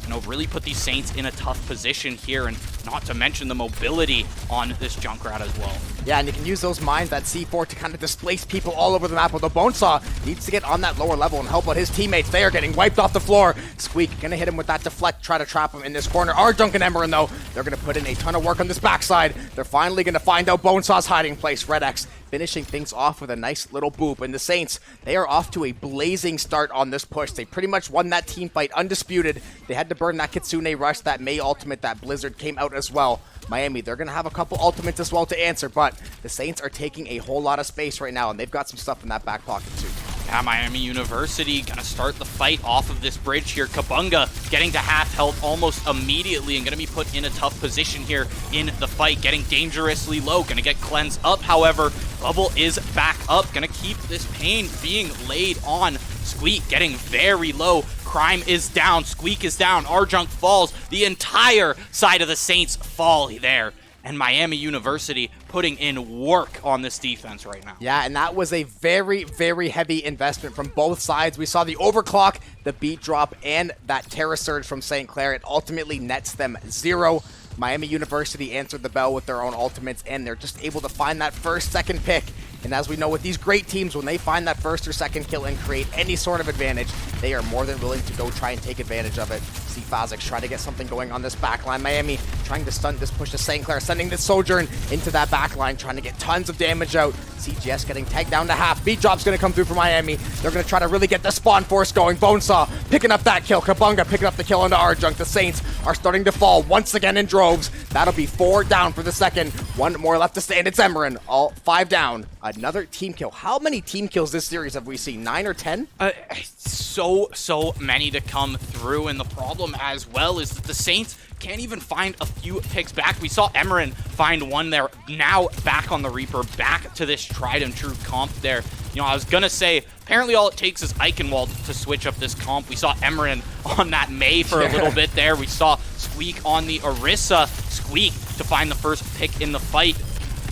you know, really put these Saints in a tough position here, and not to mention the mobility on this Junkrat as well. Yeah, and you can use those mines, that C4, to kind of displace people all over the map. Although Bonesaw needs to get on that lower level and help out his teammates. They are getting wiped off the floor. Squeak gonna hit him with that deflect, try to trap him in this corner. Arjunk and Emerin, though, they're gonna put in a ton of work on this backside. They're finally gonna find out Bonesaw's hiding place. Red X finishing things off with a nice little boop. And the Saints, they are off to a blazing start on this push. They pretty much won that team fight undisputed. They had to burn that Kitsune Rush, that Mei ultimate, that Blizzard came out as well. Miami, they're going to have a couple ultimates as well to answer, but the Saints are taking a whole lot of space right now, and they've got some stuff in that back pocket too. Yeah, Miami University gonna start the fight off of this bridge here. Kabunga getting to half health almost immediately and gonna be put in a tough position here in the fight, getting dangerously low, gonna get cleansed up. However, Bubble is back up, gonna keep this pain being laid on. Squeak getting very low. Crime is down, Squeak is down, Arjunk falls. The entire side of the Saints fall there. And Miami University putting in work on this defense right now. Yeah, and that was a very heavy investment from both sides. We saw the overclock, the beat drop, and that Terra Surge from St. Clair. It ultimately nets them 0. Miami University answered the bell with their own ultimates, and they're just able to find that first, second pick. And as we know, with these great teams, when they find that first or second kill and create any sort of advantage, they are more than willing to go try and take advantage of it. See Fazix trying to get something going on this backline. Miami trying to stun this push to St. Clair, sending this Sojourn into that backline, trying to get tons of damage out. CGS getting tagged down to half. Beat drop's going to come through for Miami. They're going to try to really get the spawn force going. Bonesaw picking up that kill. Kabunga picking up the kill into Arjunk. The Saints are starting to fall once again in droves. That'll be 4 down for the second. 1 more left to stand. It's Emerin. All 5 down. Another team kill. How many team kills this series have we seen? 9 or 10? So many to come through, and the problem as well is that the Saints can't even find a few picks back. We saw Emerin find one there, now back on the Reaper, back to this tried and true comp there. You know, I was gonna say, apparently all it takes is Eichenwald to switch up this comp. We saw Emerin on that Mei for a little bit there. We saw Squeak on the Orisa. Squeak to find the first pick in the fight.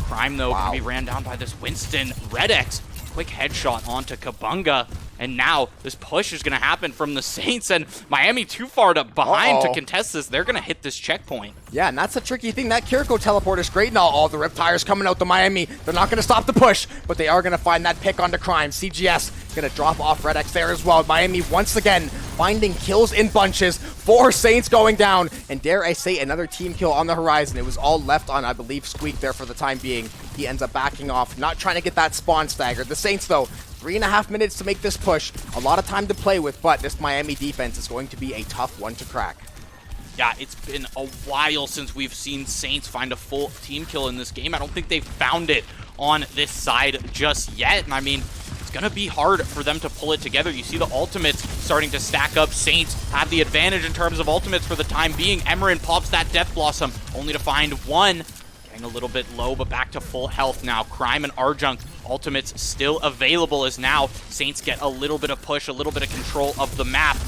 Crime, though, can be ran down by this Winston. Red X, quick headshot onto Kabunga. And now this push is going to happen from the Saints, and Miami too far behind to contest this. They're going to hit this checkpoint. Yeah, and that's a tricky thing. That Kiriko teleport is great and all the Riptires coming out to Miami. They're not going to stop the push, but they are going to find that pick onto Crime. CGS Gonna drop off Red X there as well. Miami once again finding kills in bunches. 4 Saints going down, and dare I say another team kill on the horizon. It was all left on, I believe, Squeak there for the time being. He ends up backing off, not trying to get that spawn staggered. The Saints, though, 3.5 minutes to make this push. A lot of time to play with, but this Miami defense is going to be a tough one to crack. Yeah, it's been a while since we've seen Saints find a full team kill in this game. I don't think they've found it on this side just yet. And I mean, it's going to be hard for them to pull it together. You see the ultimates starting to stack up. Saints have the advantage in terms of ultimates for the time being. Emerin pops that Death Blossom, only to find one. Getting a little bit low, but back to full health now. Crime and Arjunk ultimates still available as now Saints get a little bit of push, a little bit of control of the map.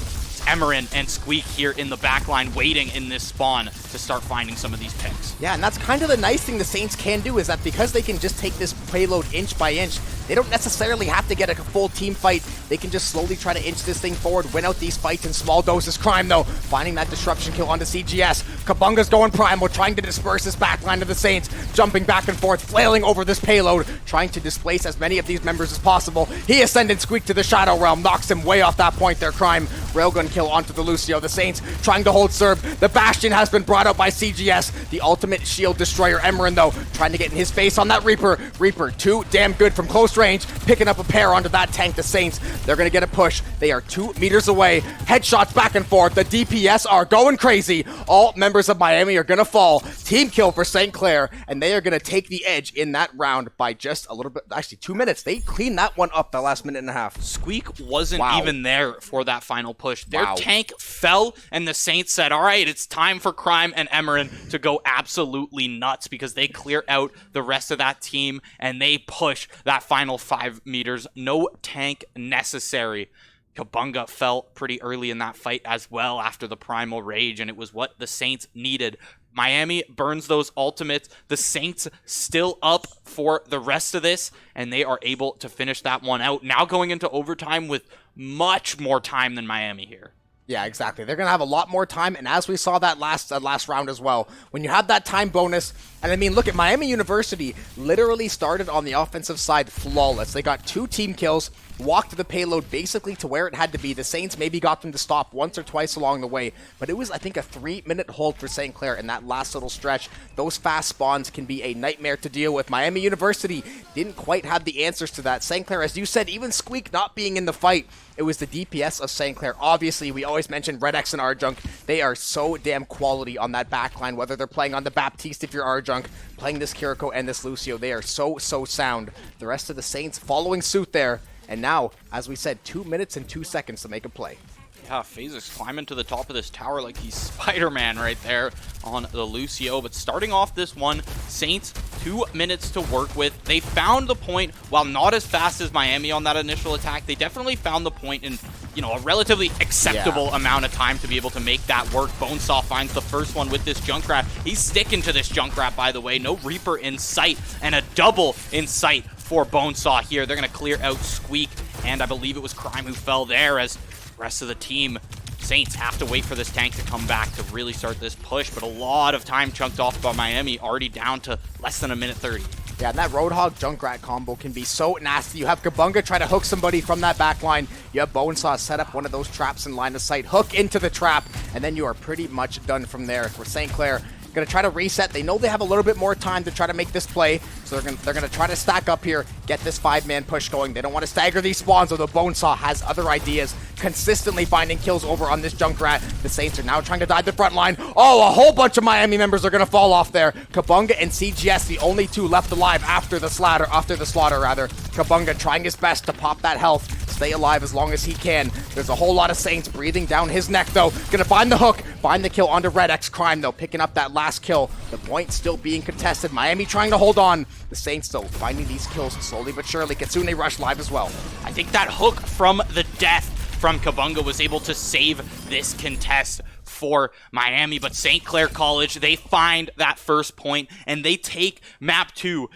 Emerin and Squeak here in the backline waiting in this spawn to start finding some of these picks. Yeah, and that's kind of the nice thing the Saints can do, is that because they can just take this payload inch by inch, they don't necessarily have to get a full team fight. They can just slowly try to inch this thing forward, win out these fights in small doses. Crime, though, finding that disruption kill onto CGS. Kabunga's going primal, trying to disperse this backline of the Saints, jumping back and forth, flailing over this payload, trying to displace as many of these members as possible. He ascended Squeak to the Shadow Realm, knocks him way off that point there. Crime, railgun kill onto the Lucio. The Saints trying to hold serve. The Bastion has been brought out by CGS. The ultimate shield destroyer. Emerin, though, trying to get in his face on that Reaper. Reaper, too damn good from close range, picking up a pair onto that tank. The Saints, they're going to get a push. They are 2 meters away. Headshots back and forth. The DPS are going crazy. All members of Miami are going to fall. Team kill for St. Clair, and they are going to take the edge in that round by just a little bit, actually 2 minutes. They cleaned that one up the last minute and a half. Squeak wasn't even there for that final push. Their tank fell, and the Saints said, all right, it's time for Crime and Emerin to go absolutely nuts, because they clear out the rest of that team, and they push that final 5 meters. No tank necessary. Kabunga fell pretty early in that fight as well after the Primal Rage, and it was what the Saints needed. Miami burns those ultimates. The Saints still up for the rest of this, and they are able to finish that one out. Now going into overtime with much more time than Miami here. Yeah, exactly. They're going to have a lot more time, and as we saw that last round as well, when you have that time bonus, and I mean, look at Miami University literally started on the offensive side flawless. They got 2 team kills, walked the payload basically to where it had to be. The Saints maybe got them to stop once or twice along the way, but it was, I think, a 3-minute hold for St. Clair in that last little stretch. Those fast spawns can be a nightmare to deal with. Miami University didn't quite have the answers to that. St. Clair, as you said, even Squeak not being in the fight, it was the DPS of St. Clair. Obviously, we always mention Red X and Arjunk. They are so damn quality on that backline, whether they're playing on the Baptiste if you're Arjunk, playing this Kiriko and this Lucio. They are so sound. The rest of the Saints following suit there. And now, as we said, 2 minutes and 2 seconds to make a play. Yeah, FaZe's climbing to the top of this tower like he's Spider-Man right there on the Lucio. But starting off this one, Saints 2 minutes to work with. They found the point, while not as fast as Miami on that initial attack, they definitely found the point in, you know, a relatively acceptable amount of time to be able to make that work. Bonesaw finds the first one with this Junkrat. He's sticking to this Junkrat, by the way. No Reaper in sight, and a double in sight for Bonesaw here. They're going to clear out Squeak, and I believe it was Crime who fell there, as the rest of the team, Saints, have to wait for this tank to come back to really start this push. But a lot of time chunked off by Miami, already down to less than a minute 30. Yeah, and that Roadhog Junkrat combo can be so nasty. You have Kabunga try to hook somebody from that back line. You have Bonesaw set up one of those traps in line of sight, hook into the trap, and then you are pretty much done from there. For St. Clair, going to try to reset. They know they have a little bit more time to try to make this play, so they're going to try to stack up here, get this 5-man push going. They don't want to stagger these spawns, although Bonesaw has other ideas, consistently finding kills over on this Junkrat. The Saints are now trying to dive the front line. Oh, a whole bunch of Miami members are going to fall off there. Kabunga and CGS, the only 2 left alive after the slaughter. Kabunga trying his best to pop that health, stay alive as long as he can. There's a whole lot of Saints breathing down his neck, though. Gonna find the hook, find the kill onto Red X. Crime, though, picking up that last kill. The point still being contested. Miami trying to hold on. The Saints, though, finding these kills slowly but surely. Kitsune Rush live as well. I think that hook from the death from Kabunga was able to save this contest for Miami, but St. Clair College, they find that first point, and they take map 2.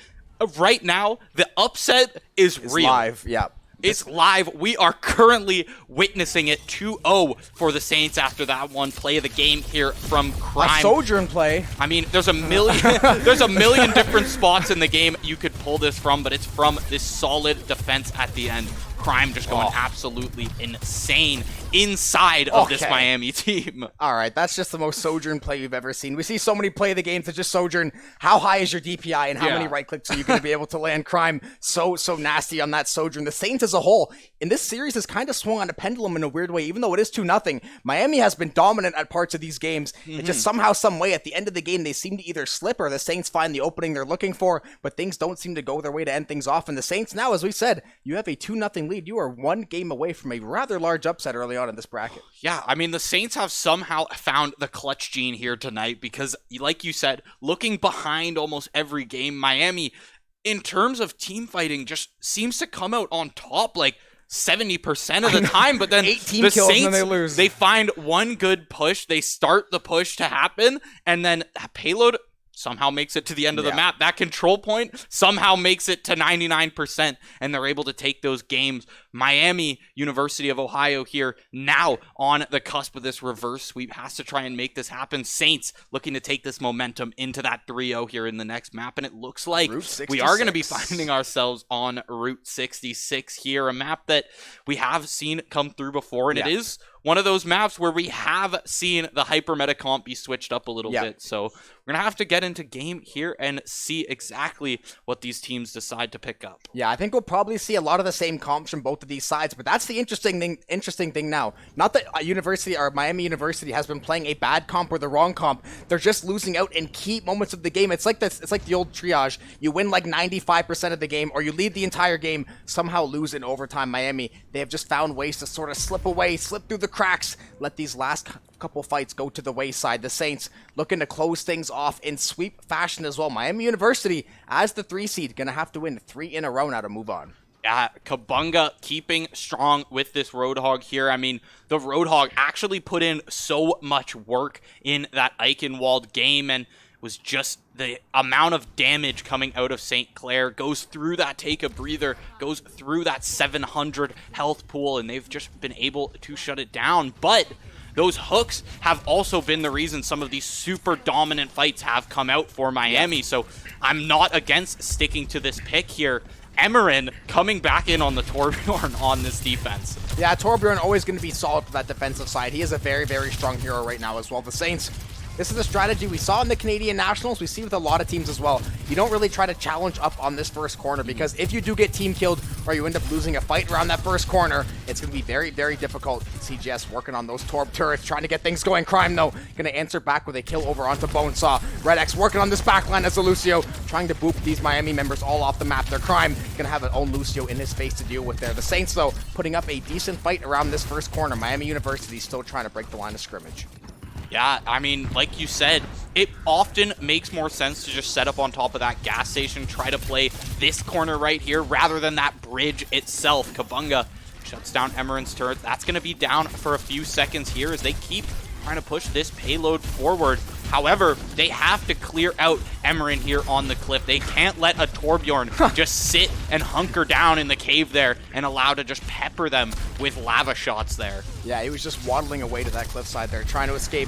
Right now, the upset is real. Live, yeah. It's live. We are currently witnessing it. 2-0 for the Saints after that one play of the game here from Crime. A Sojourn play. I mean, there's a million different spots in the game you could pull this from, but it's from this solid defense at the end. Crime just going absolutely insane inside of this Miami team. All right, that's just the most Sojourn play you've ever seen. We see so many play the games that just Sojourn. How high is your DPI and how many right clicks are you going to be able to land? Crime so nasty on that Sojourn. The Saints as a whole in this series has kind of swung on a pendulum in a weird way, even though it is 2-0. Miami has been dominant at parts of these games. It just somehow, some way, at the end of the game, they seem to either slip or the Saints find the opening they're looking for, but things don't seem to go their way to end things off. And the Saints now, as we said, you have a 2-0 lead. You are one game away from a rather large upset early on in this bracket. Yeah, I mean, the Saints have somehow found the clutch gene here tonight because, like you said, looking behind almost every game, Miami, in terms of team fighting, just seems to come out on top, like 70% of the time, but then 18 the kills Saints, and then they lose. They find one good push, they start the push to happen, and then that payload somehow makes it to the end of the map. That control point somehow makes it to 99%, and they're able to take those games. Miami, University of Ohio here, now on the cusp of this reverse sweep, has to try and make this happen. Saints looking to take this momentum into that 3-0 here in the next map, and it looks like we are going to be finding ourselves on Route 66 here, a map that we have seen come through before, and it is one of those maps where we have seen the hyper meta comp be switched up a little bit. So we're going to have to get into game here and see exactly what these teams decide to pick up. Yeah, I think we'll probably see a lot of the same comps from both of these sides, but that's the interesting thing now. Not that University or Miami University has been playing a bad comp or the wrong comp. They're just losing out in key moments of the game. It's like this. It's like the old triage. You win like 95% of the game, or you lead the entire game, somehow lose in overtime. Miami, they have just found ways to sort of slip away, slip through the cracks, let these last couple fights go to the wayside. The Saints looking to close things off in sweep fashion as well. Miami University, as the 3 seed, gonna have to win 3 in a row now to move on. Yeah, Kabunga keeping strong with this Roadhog here. I mean, the Roadhog actually put in so much work in that Eichenwald game, and was just the amount of damage coming out of St. Clair, goes through that take a breather, goes through that 700 health pool, and they've just been able to shut it down. But those hooks have also been the reason some of these super dominant fights have come out for Miami. So I'm not against sticking to this pick here. Emmerin coming back in on the Torbjorn on this defense. Yeah, Torbjorn always going to be solid for that defensive side. He is a very, very strong hero right now as well. The Saints, this is a strategy we saw in the Canadian Nationals. We see with a lot of teams as well. You don't really try to challenge up on this first corner, because if you do get team killed or you end up losing a fight around that first corner, it's going to be very, very difficult. CGS working on those Torb turrets, trying to get things going. Crime, though, going to answer back with a kill over onto Bonesaw. Red X working on this backline as a Lucio, trying to boop these Miami members all off the map. Their Crime going to have an own Lucio in his face to deal with there. The Saints, though, putting up a decent fight around this first corner. Miami University still trying to break the line of scrimmage. Yeah, I mean, like you said, it often makes more sense to just set up on top of that gas station, try to play this corner right here rather than that bridge itself. Kabunga shuts down Emmerin's turret. That's going to be down for a few seconds here as they keep trying to push this payload forward. However, they have to clear out Emmerin here on the cliff. They can't let a Torbjorn just sit and hunker down in the cave there and allow to just pepper them with lava shots there. Yeah, he was just waddling away to that cliffside there, trying to escape.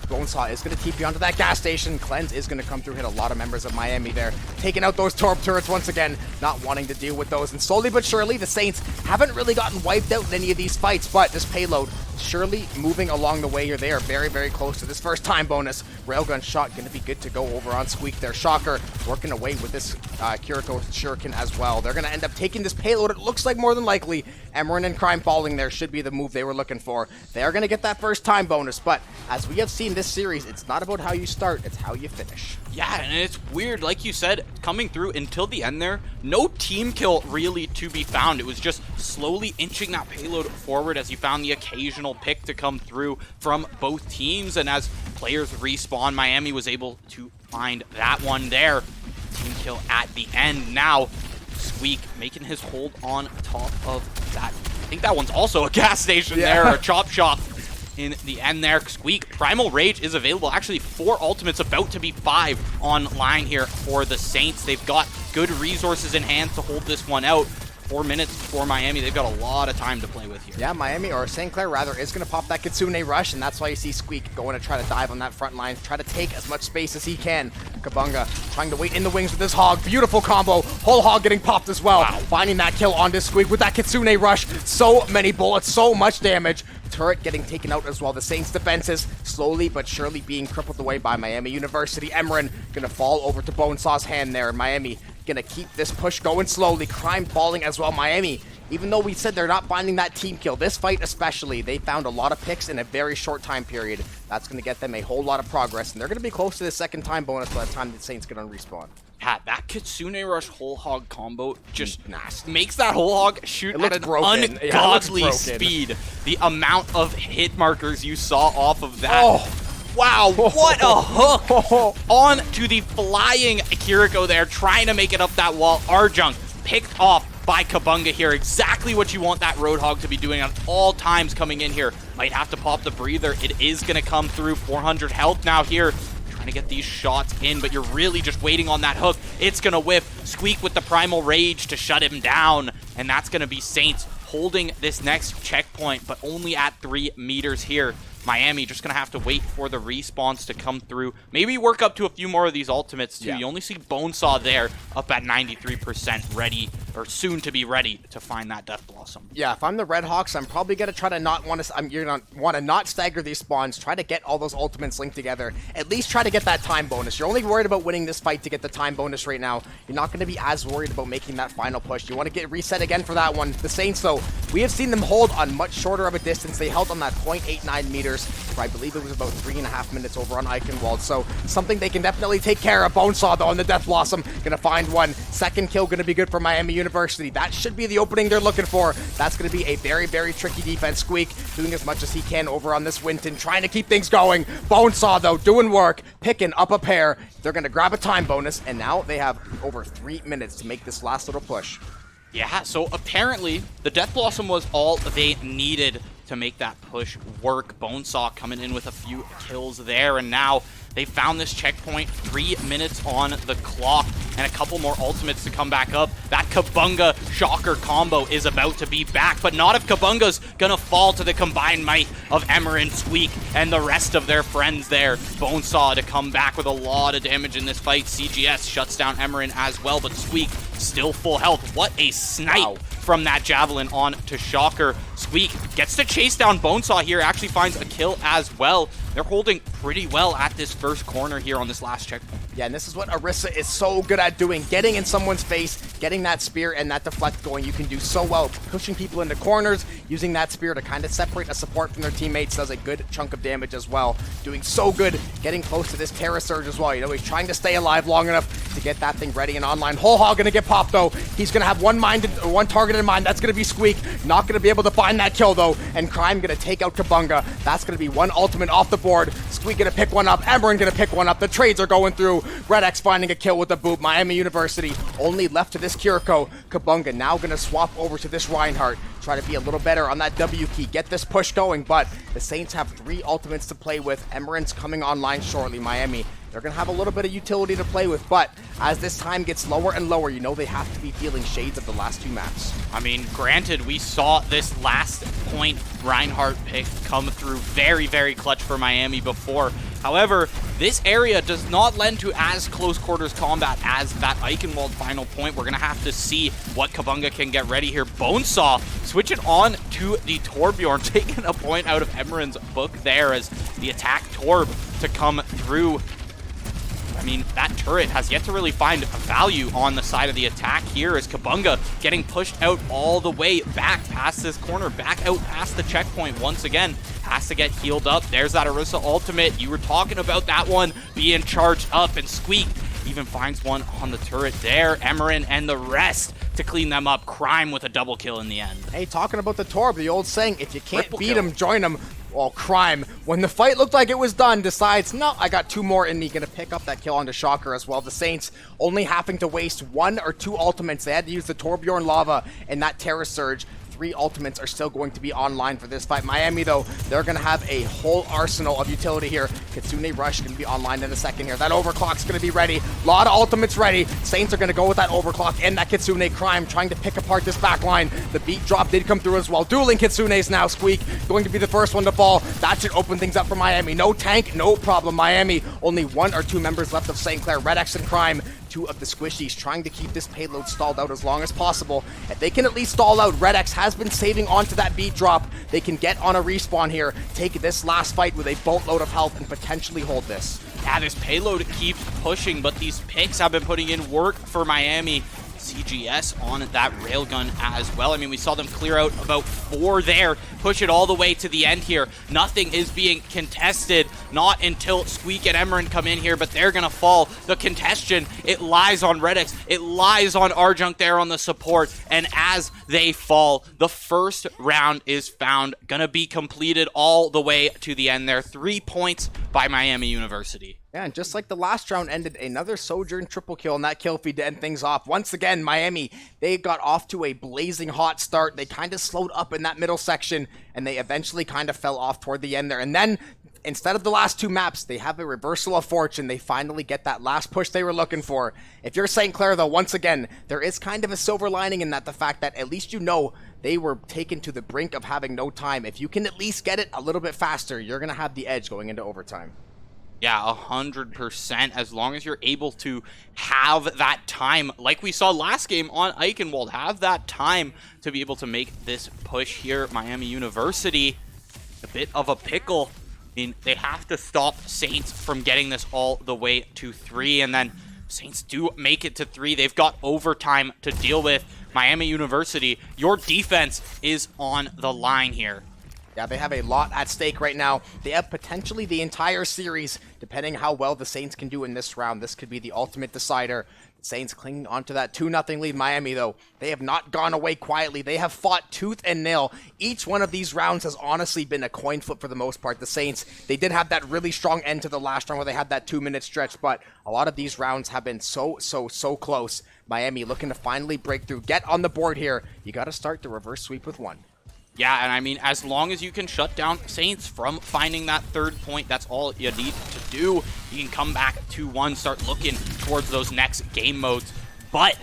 Bonesaw is going to TP onto that gas station. Cleanse is going to come through, hit a lot of members of Miami there. Taking out those Torb turrets once again, not wanting to deal with those. And slowly but surely, the Saints haven't really gotten wiped out in any of these fights, but this payload surely moving along the way here. They are very, very close to this first time bonus. Railgun shot going to be good to go over on Squeak there. Shocker working away with this Kirito Shuriken as well. They're going to end up taking this payload. It looks like more than likely Emmerin and Crime falling there should be the move they were looking for. They are going to get that first time bonus, but as we have seen this series, it's not about how you start, it's how you finish. Yeah, and it's weird, like you said, coming through until the end there, no team kill really to be found. It was just slowly inching that payload forward as you found the occasional pick to come through from both teams, and as players respawn, Miami was able to find that one there. Team kill at the end. Now, Squeak making his hold on top of that. I think that one's also a gas station there, or a chop shop. In the end there, Squeak, Primal Rage is available. Actually, 4 ultimates, about to be 5 online here for the Saints. They've got good resources in hand to hold this one out. 4 minutes for Miami. They've got a lot of time to play with here. Yeah, Miami, or St. Clair rather, is going to pop that Kitsune rush, and that's why you see Squeak going to try to dive on that front line, try to take as much space as he can. Kabunga trying to wait in the wings with his Hog. Beautiful combo. Whole Hog getting popped as well. Wow. Finding that kill onto Squeak with that Kitsune rush. So many bullets, so much damage. Turret getting taken out as well. The Saints defenses slowly but surely being crippled away by Miami University. Emeren gonna fall over to Bonesaw's hand there. Miami gonna keep this push going slowly. Crime falling as well. Miami, even though we said they're not finding that team kill, this fight especially, they found a lot of picks in a very short time period. That's gonna get them a whole lot of progress, and they're gonna be close to the second time bonus by the time the Saints get on respawn. Yeah, that Kitsune Rush Whole Hog combo just Nasty. makes that Whole Hog shoot at an broken. ungodly speed. The amount of hit markers you saw off of that. Oh. Wow, what a hook! On to the flying Kiriko there, trying to make it up that wall. Arjung picked off by Kabunga here. Exactly what you want that Roadhog to be doing at all times coming in here. Might have to pop the breather. It is going to come through. 400 health now here. Trying to get these shots in, but you're really just waiting on that hook. It's going to whiff. Squeak with the Primal Rage to shut him down. And that's going to be Saints holding this next checkpoint, but only at 3 meters here. Miami just going to have to wait for the respawns to come through. Maybe work up to a few more of these ultimates too. Yeah. You only see Bonesaw there up at 93% ready, or soon to be ready to find that Death Blossom. Yeah, if I'm the Red Hawks, I'm probably going to try to not want to, you're going to want to not stagger these spawns, try to get all those ultimates linked together, at least try to get that time bonus. You're only worried about winning this fight to get the time bonus right now. You're not going to be as worried about making that final push. You want to get reset again for that one. The Saints, though, we have seen them hold on much shorter of a distance. They held on that 0.89 meters for, I believe it was about 3.5 minutes over on Eichenwald. So something they can definitely take care of. Bonesaw, though, on the Death Blossom. Going to find one. Second kill going to be good for Miami University. That should be the opening they're looking for. That's going to be a very, very tricky defense. Squeak doing as much as he can over on this Winton, trying to keep things going. Bonesaw, though, doing work, picking up a pair. They're going to grab a time bonus, and now they have over 3 minutes to make this last little push. Yeah, so apparently the Death Blossom was all they needed to make that push work. Bonesaw coming in with a few kills there, and now they found this checkpoint. 3 minutes on the clock and a couple more ultimates to come back up. That Kabunga Shocker combo is about to be back, but not if Kabunga's gonna fall to the combined might of Emeren, Squeak, and the rest of their friends there. Bonesaw to come back with a lot of damage in this fight. CGS shuts down Emeren as well, but Squeak still full health. What a snipe from that Javelin on to Shocker. Squeak gets to chase down Bonesaw here, actually finds a kill as well. They're holding pretty well at this first corner here on this last checkpoint. Yeah, and this is what Orisa is so good at doing. Getting in someone's face, getting that spear and that deflect going. You can do so well. Pushing people into corners, using that spear to kind of separate a support from their teammates does a good chunk of damage as well. Doing so good, getting close to this Terra Surge as well. You know, he's trying to stay alive long enough to get that thing ready and online. Whole Hog gonna get popped though. He's gonna have one target in mind. That's gonna be Squeak. Not gonna be able to find that kill though. And Crime gonna take out Kabunga. That's gonna be one ultimate off the board. Squeak gonna pick one up. Emeren gonna pick one up. The trades are going through. Red X finding a kill with the boop. Miami University only left to this Kiriko. Kabunga now gonna swap over to this Reinhardt. Try to be a little better on that W key. Get this push going, but the Saints have 3 ultimates to play with. Emeren's coming online shortly. Miami, they're going to have a little bit of utility to play with, but as this time gets lower and lower, you know they have to be feeling shades of the last 2 maps. I mean, granted, we saw this last point Reinhardt pick come through very, very clutch for Miami before. However, this area does not lend to as close quarters combat as that Eichenwald final point. We're going to have to see what Kabunga can get ready here. Bonesaw switching on to the Torbjorn, taking a point out of Emeren's book there as the attack Torb to come through. I mean, that turret has yet to really find value on the side of the attack here as Kabunga getting pushed out all the way back past this corner, back out past the checkpoint once again. Has to get healed up. There's that Orisa ultimate. You were talking about that one being charged up, and Squeak even finds one on the turret there. Emeren and the rest to clean them up. Crime with a double kill in the end. Hey, talking about the Torb, the old saying, if you can't Triple beat kill. him, join him. Well, Crime, when the fight looked like it was done, decides, no, I got 2 more in me. Gonna pick up that kill onto Shocker as well. The Saints only having to waste 1 or 2 ultimates. They had to use the Torbjorn Lava and that Terra Surge. 3 ultimates are still going to be online for this fight. Miami, though, they're going to have a whole arsenal of utility here. Kitsune Rush going to be online in a second here. That overclock's going to be ready. A lot of ultimates ready. Saints are going to go with that overclock and that Kitsune Crime, trying to pick apart this back line. The beat drop did come through as well. Dueling Kitsunes now. Squeak going to be the first one to fall. That should open things up for Miami. No tank, no problem. Miami, only 1 or 2 members left of St. Clair. Red X and Crime, 2 of the squishies, trying to keep this payload stalled out as long as possible. If they can at least stall out, Red X has been saving onto that beat drop. They can get on a respawn here, take this last fight with a boatload of health, and potentially hold this. Yeah, this payload keeps pushing, but these picks have been putting in work for Miami. CGS on that railgun as well. I mean, we saw them clear out about 4 there, push it all the way to the end here. Nothing is being contested, not until Squeak and Emerin come in here, but they're gonna fall. The contention, it lies on Redix, it lies on Arjunk there on the support, and as they fall, the first round is found, gonna be completed all the way to the end there. 3 points by Miami University. Yeah, and just like the last round ended, another Sojourn triple kill and that kill feed to end things off. Once again, Miami, they got off to a blazing hot start. They kind of slowed up in that middle section, and they eventually kind of fell off toward the end there. And then, instead of the last 2 maps, they have a reversal of fortune. They finally get that last push they were looking for. If you're St. Clair, though, once again, there is kind of a silver lining in that, the fact that at least you know they were taken to the brink of having no time. If you can at least get it a little bit faster, you're going to have the edge going into overtime. Yeah, 100%, as long as you're able to have that time, like we saw last game on Eichenwald, have that time to be able to make this push here. Miami University, a bit of a pickle. I mean, they have to stop Saints from getting this all the way to 3, and then Saints do make it to 3. They've got overtime to deal with. Miami University, your defense is on the line here. Yeah, they have a lot at stake right now. They have potentially the entire series, depending how well the Saints can do in this round. This could be the ultimate decider. The Saints clinging onto that 2-0 lead. Miami, though, they have not gone away quietly. They have fought tooth and nail. Each one of these rounds has honestly been a coin flip for the most part. The Saints, they did have that really strong end to the last round where they had that 2-minute stretch, but a lot of these rounds have been so close. Miami looking to finally break through, get on the board here. You got to start the reverse sweep with 1. Yeah, and I mean, as long as you can shut down Saints from finding that 3rd point, that's all you need to do. You can come back 2-1, start looking towards those next game modes. But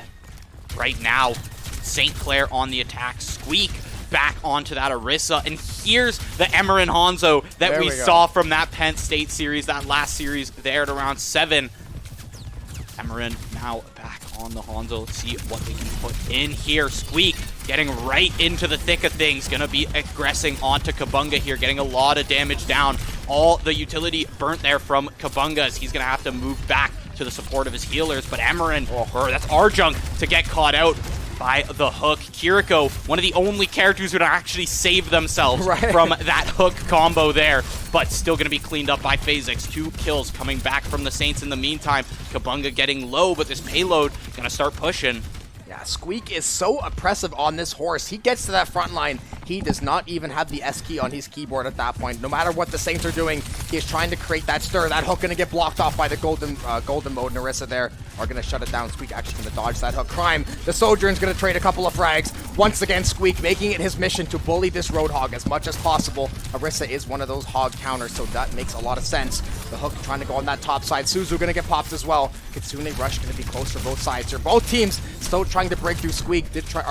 right now, St. Clair on the attack. Squeak back onto that Orisa. And here's the Emerin Hanzo that we saw from that Penn State series, that last series there at around 7. Emerin now back on the Hanzo. Let's see what they can put in here. Squeak getting right into the thick of things. Gonna be aggressing onto Kabunga here, getting a lot of damage down. All the utility burnt there from Kabunga as he's gonna have to move back to the support of his healers. But Emerin, or that's Arjunk, to get caught out by the hook. Kiriko, one of the only characters who would actually save themselves from that hook combo there, but still going to be cleaned up by Phasix. 2 kills coming back from the Saints in the meantime. Kabunga getting low, but this payload going to start pushing. Yeah, Squeak is so oppressive on this horse. He gets to that front line. He does not even have the S key on his keyboard at that point. No matter what the Saints are doing, he is trying to create that stir. That hook going to get blocked off by the golden mode. Narissa there are going to shut it down. Squeak actually going to dodge that hook. Crime, the Sojourn's going to trade a couple of frags. Once again, Squeak making it his mission to bully this Roadhog as much as possible. Orisa is one of those hog counters, so that makes a lot of sense. The hook trying to go on that top side. Suzu going to get popped as well. Kitsune Rush going to be close for both sides here. Both teams still trying to break through. Squeak did try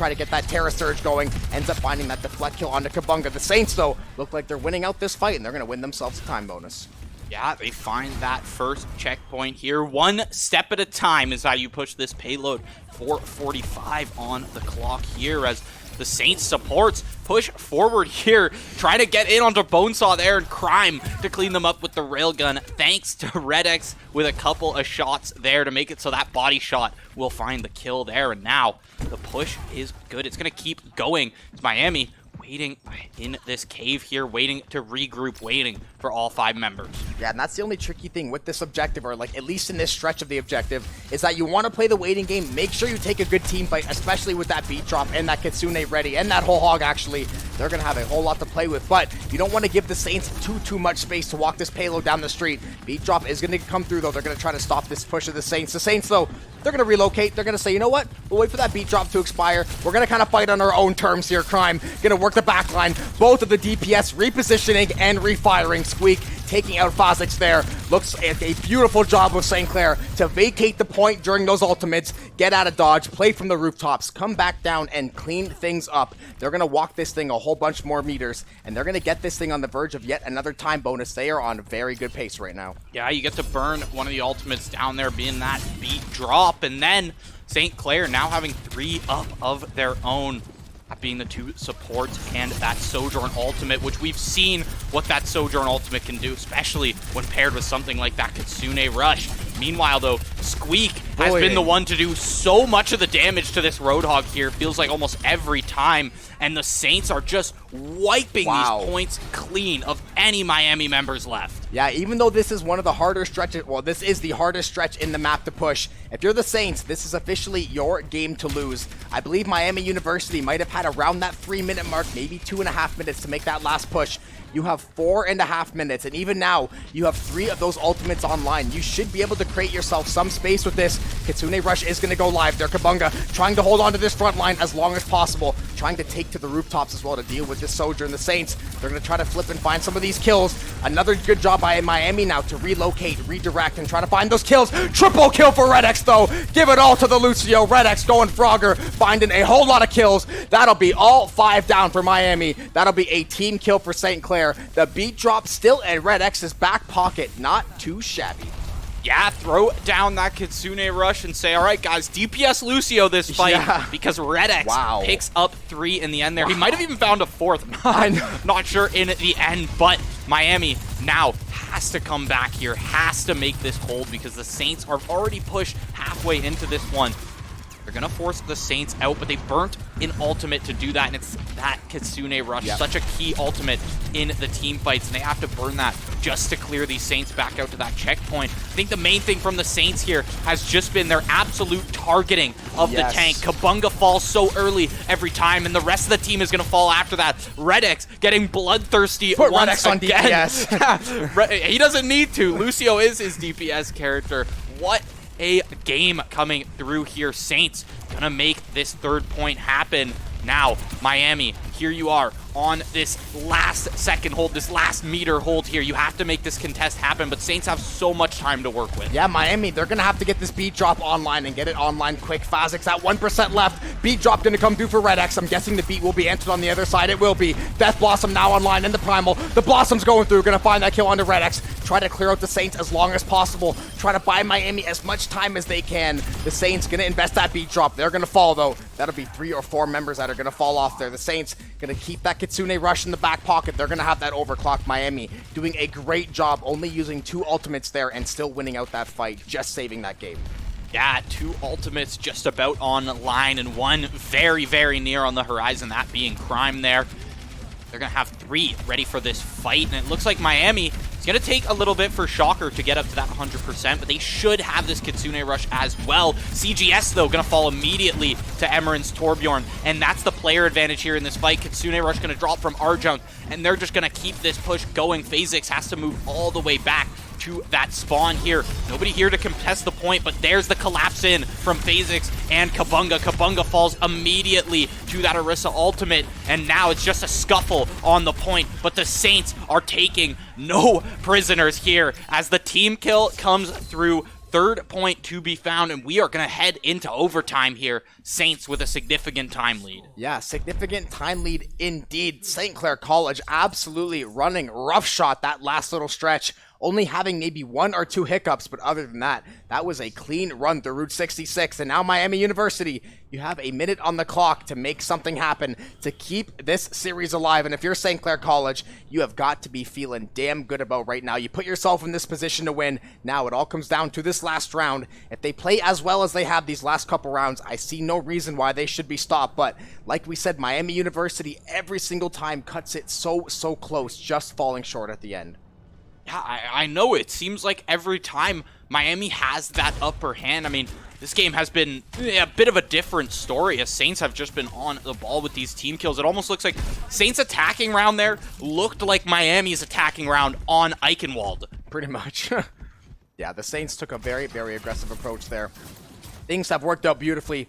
to get that Terra Surge going. Ends up finding that deflect kill onto Kabunga. The Saints, though, look like they're winning out this fight, and they're going to win themselves a time bonus. Yeah, they find that first checkpoint here. 1 step at a time is how you push this payload. 4:45 on the clock here as the Saints supports push forward here, trying to get in onto Bonesaw there, and Crime to clean them up with the railgun, thanks to Redx with a couple of shots there to make it so that body shot will find the kill there. And now the push is good. It's going to keep going. It's Miami waiting in this cave here, waiting to regroup, waiting for all 5 members. Yeah, and that's the only tricky thing with this objective, or like at least in this stretch of the objective, is that you want to play the waiting game. Make sure you take a good team fight, especially with that beat drop and that Kitsune ready and that whole hog actually they're going to have a whole lot to play with. But you don't want to give the Saints too much space to walk this payload down the street. Beat drop is going to come through, though. They're going to try to stop this push of the Saints. The Saints, though, they're going to relocate. They're going to say, you know what? We'll wait for that beat drop to expire. We're going to kind of fight on our own terms here, Crime. Going to work the back line. Both of the DPS repositioning and refiring. Squeak taking out Fazix there. Looks at a beautiful job with St. Clair to vacate the point during those ultimates, get out of dodge, play from the rooftops, come back down and clean things up. They're going to walk this thing a whole bunch more meters, and they're going to get this thing on the verge of yet another time bonus. They are on a very good pace right now. Yeah, you get to burn one of the ultimates down there, being that beat drop, and then St. Clair now having 3 up of their own. That being the 2 supports and that Sojourn ultimate, which we've seen what that Sojourn ultimate can do, especially when paired with something like that Kitsune Rush. Meanwhile, though, Squeak has been the one to do so much of the damage to this Roadhog here. Feels like almost every time. And the Saints are just wiping these points clean of any Miami members left. Yeah, even though this is one of the harder stretches, well, this is the hardest stretch in the map to push. If you're the Saints, this is officially your game to lose. I believe Miami University might have had around that 3-minute mark, maybe 2.5 minutes to make that last push. You have 4.5 minutes, and even now, you have 3 of those ultimates online. You should be able to create yourself some space with this. Kitsune Rush is going to go live there. Kabunga trying to hold on to this front line as long as possible, trying to take to the rooftops as well to deal with this Sojourn. The Saints, they're going to try to flip and find some of these kills. Another good job by Miami now to relocate, redirect, and try to find those kills. Triple kill for Red X, though. Give it all to the Lucio. Red X going Frogger, finding a whole lot of kills. That'll be all 5 down for Miami. That'll be a team kill for St. Clair. The beat drop still in Red X's back pocket. Not too shabby. Yeah, throw down that Kitsune Rush and say, all right, guys, DPS Lucio this fight, because Red X picks up 3 in the end there. He might have even found a 4th. Not sure in the end, but Miami now has to come back here, has to make this hold, because the Saints are already pushed halfway into this one. They're going to force the Saints out, but they burnt an ultimate to do that, and it's that Kitsune Rush, such a key ultimate in the team fights, and they have to burn that just to clear these Saints back out to that checkpoint. I think the main thing from the Saints here has just been their absolute targeting of the tank. Kabunga falls so early every time, and the rest of the team is going to fall after that. Red X getting bloodthirsty Put once Red X on again. DPS. He doesn't need to. Lucio is his DPS character. What a game coming through here. Saints gonna make this 3rd point happen. Now, Miami, here you are on this last second hold, this last meter hold here. You have to make this contest happen, but Saints have so much time to work with. Yeah, Miami, they're going to have to get this beat drop online and get it online quick. Fazix at 1% left. Beat drop going to come through for Red X. I'm guessing the beat will be answered on the other side. It will be. Death Blossom now online in the Primal. The Blossom's going through. Going to find that kill onto Red X. Try to clear out the Saints as long as possible. Try to buy Miami as much time as they can. The Saints going to invest that beat drop. They're going to fall, though. That'll be 3 or 4 members that are going to fall off there. The Saints going to keep that Kitsune Rush in the back pocket. They're going to have that overclock. Miami doing a great job, only using 2 ultimates there and still winning out that fight, just saving that game. Yeah, 2 ultimates just about on line and 1 very, very near on the horizon, that being Crime there. They're going to have 3 ready for this fight, and it looks like Miami is going to take a little bit for Shocker to get up to that 100%, but they should have this Kitsune Rush as well. CGS, though, going to fall immediately to Emeren's Torbjorn, and that's the player advantage here in this fight. Kitsune Rush going to drop from Arjun, and they're just going to keep this push going. Phasix has to move all the way back to that spawn here. Nobody here to contest the point, but there's the collapse in from Phasix and Kabunga. Kabunga falls immediately to that Orisa ultimate, and now it's just a scuffle on the point, but the Saints are taking no prisoners here as the team kill comes through. 3rd point to be found, and we are going to head into overtime here. Saints with a significant time lead. Yeah, significant time lead indeed. St. Clair College absolutely running roughshod that last little stretch, only having maybe 1 or 2 hiccups, but other than that, that was a clean run through Route 66. And now Miami University, you have a minute on the clock to make something happen, to keep this series alive. And if you're St. Clair College, you have got to be feeling damn good about right now. You put yourself in this position to win. Now it all comes down to this last round. If they play as well as they have these last couple rounds, I see no reason why they should be stopped. But like we said, Miami University every single time cuts it so close, just falling short at the end. Yeah, I know. It seems like every time Miami has that upper hand. I mean, this game has been a bit of a different story as Saints have just been on the ball with these team kills. It almost looks like Saints attacking round there looked like Miami's attacking round on Eichenwald. Pretty much. Yeah, the Saints took a very, very aggressive approach there. Things have worked out beautifully.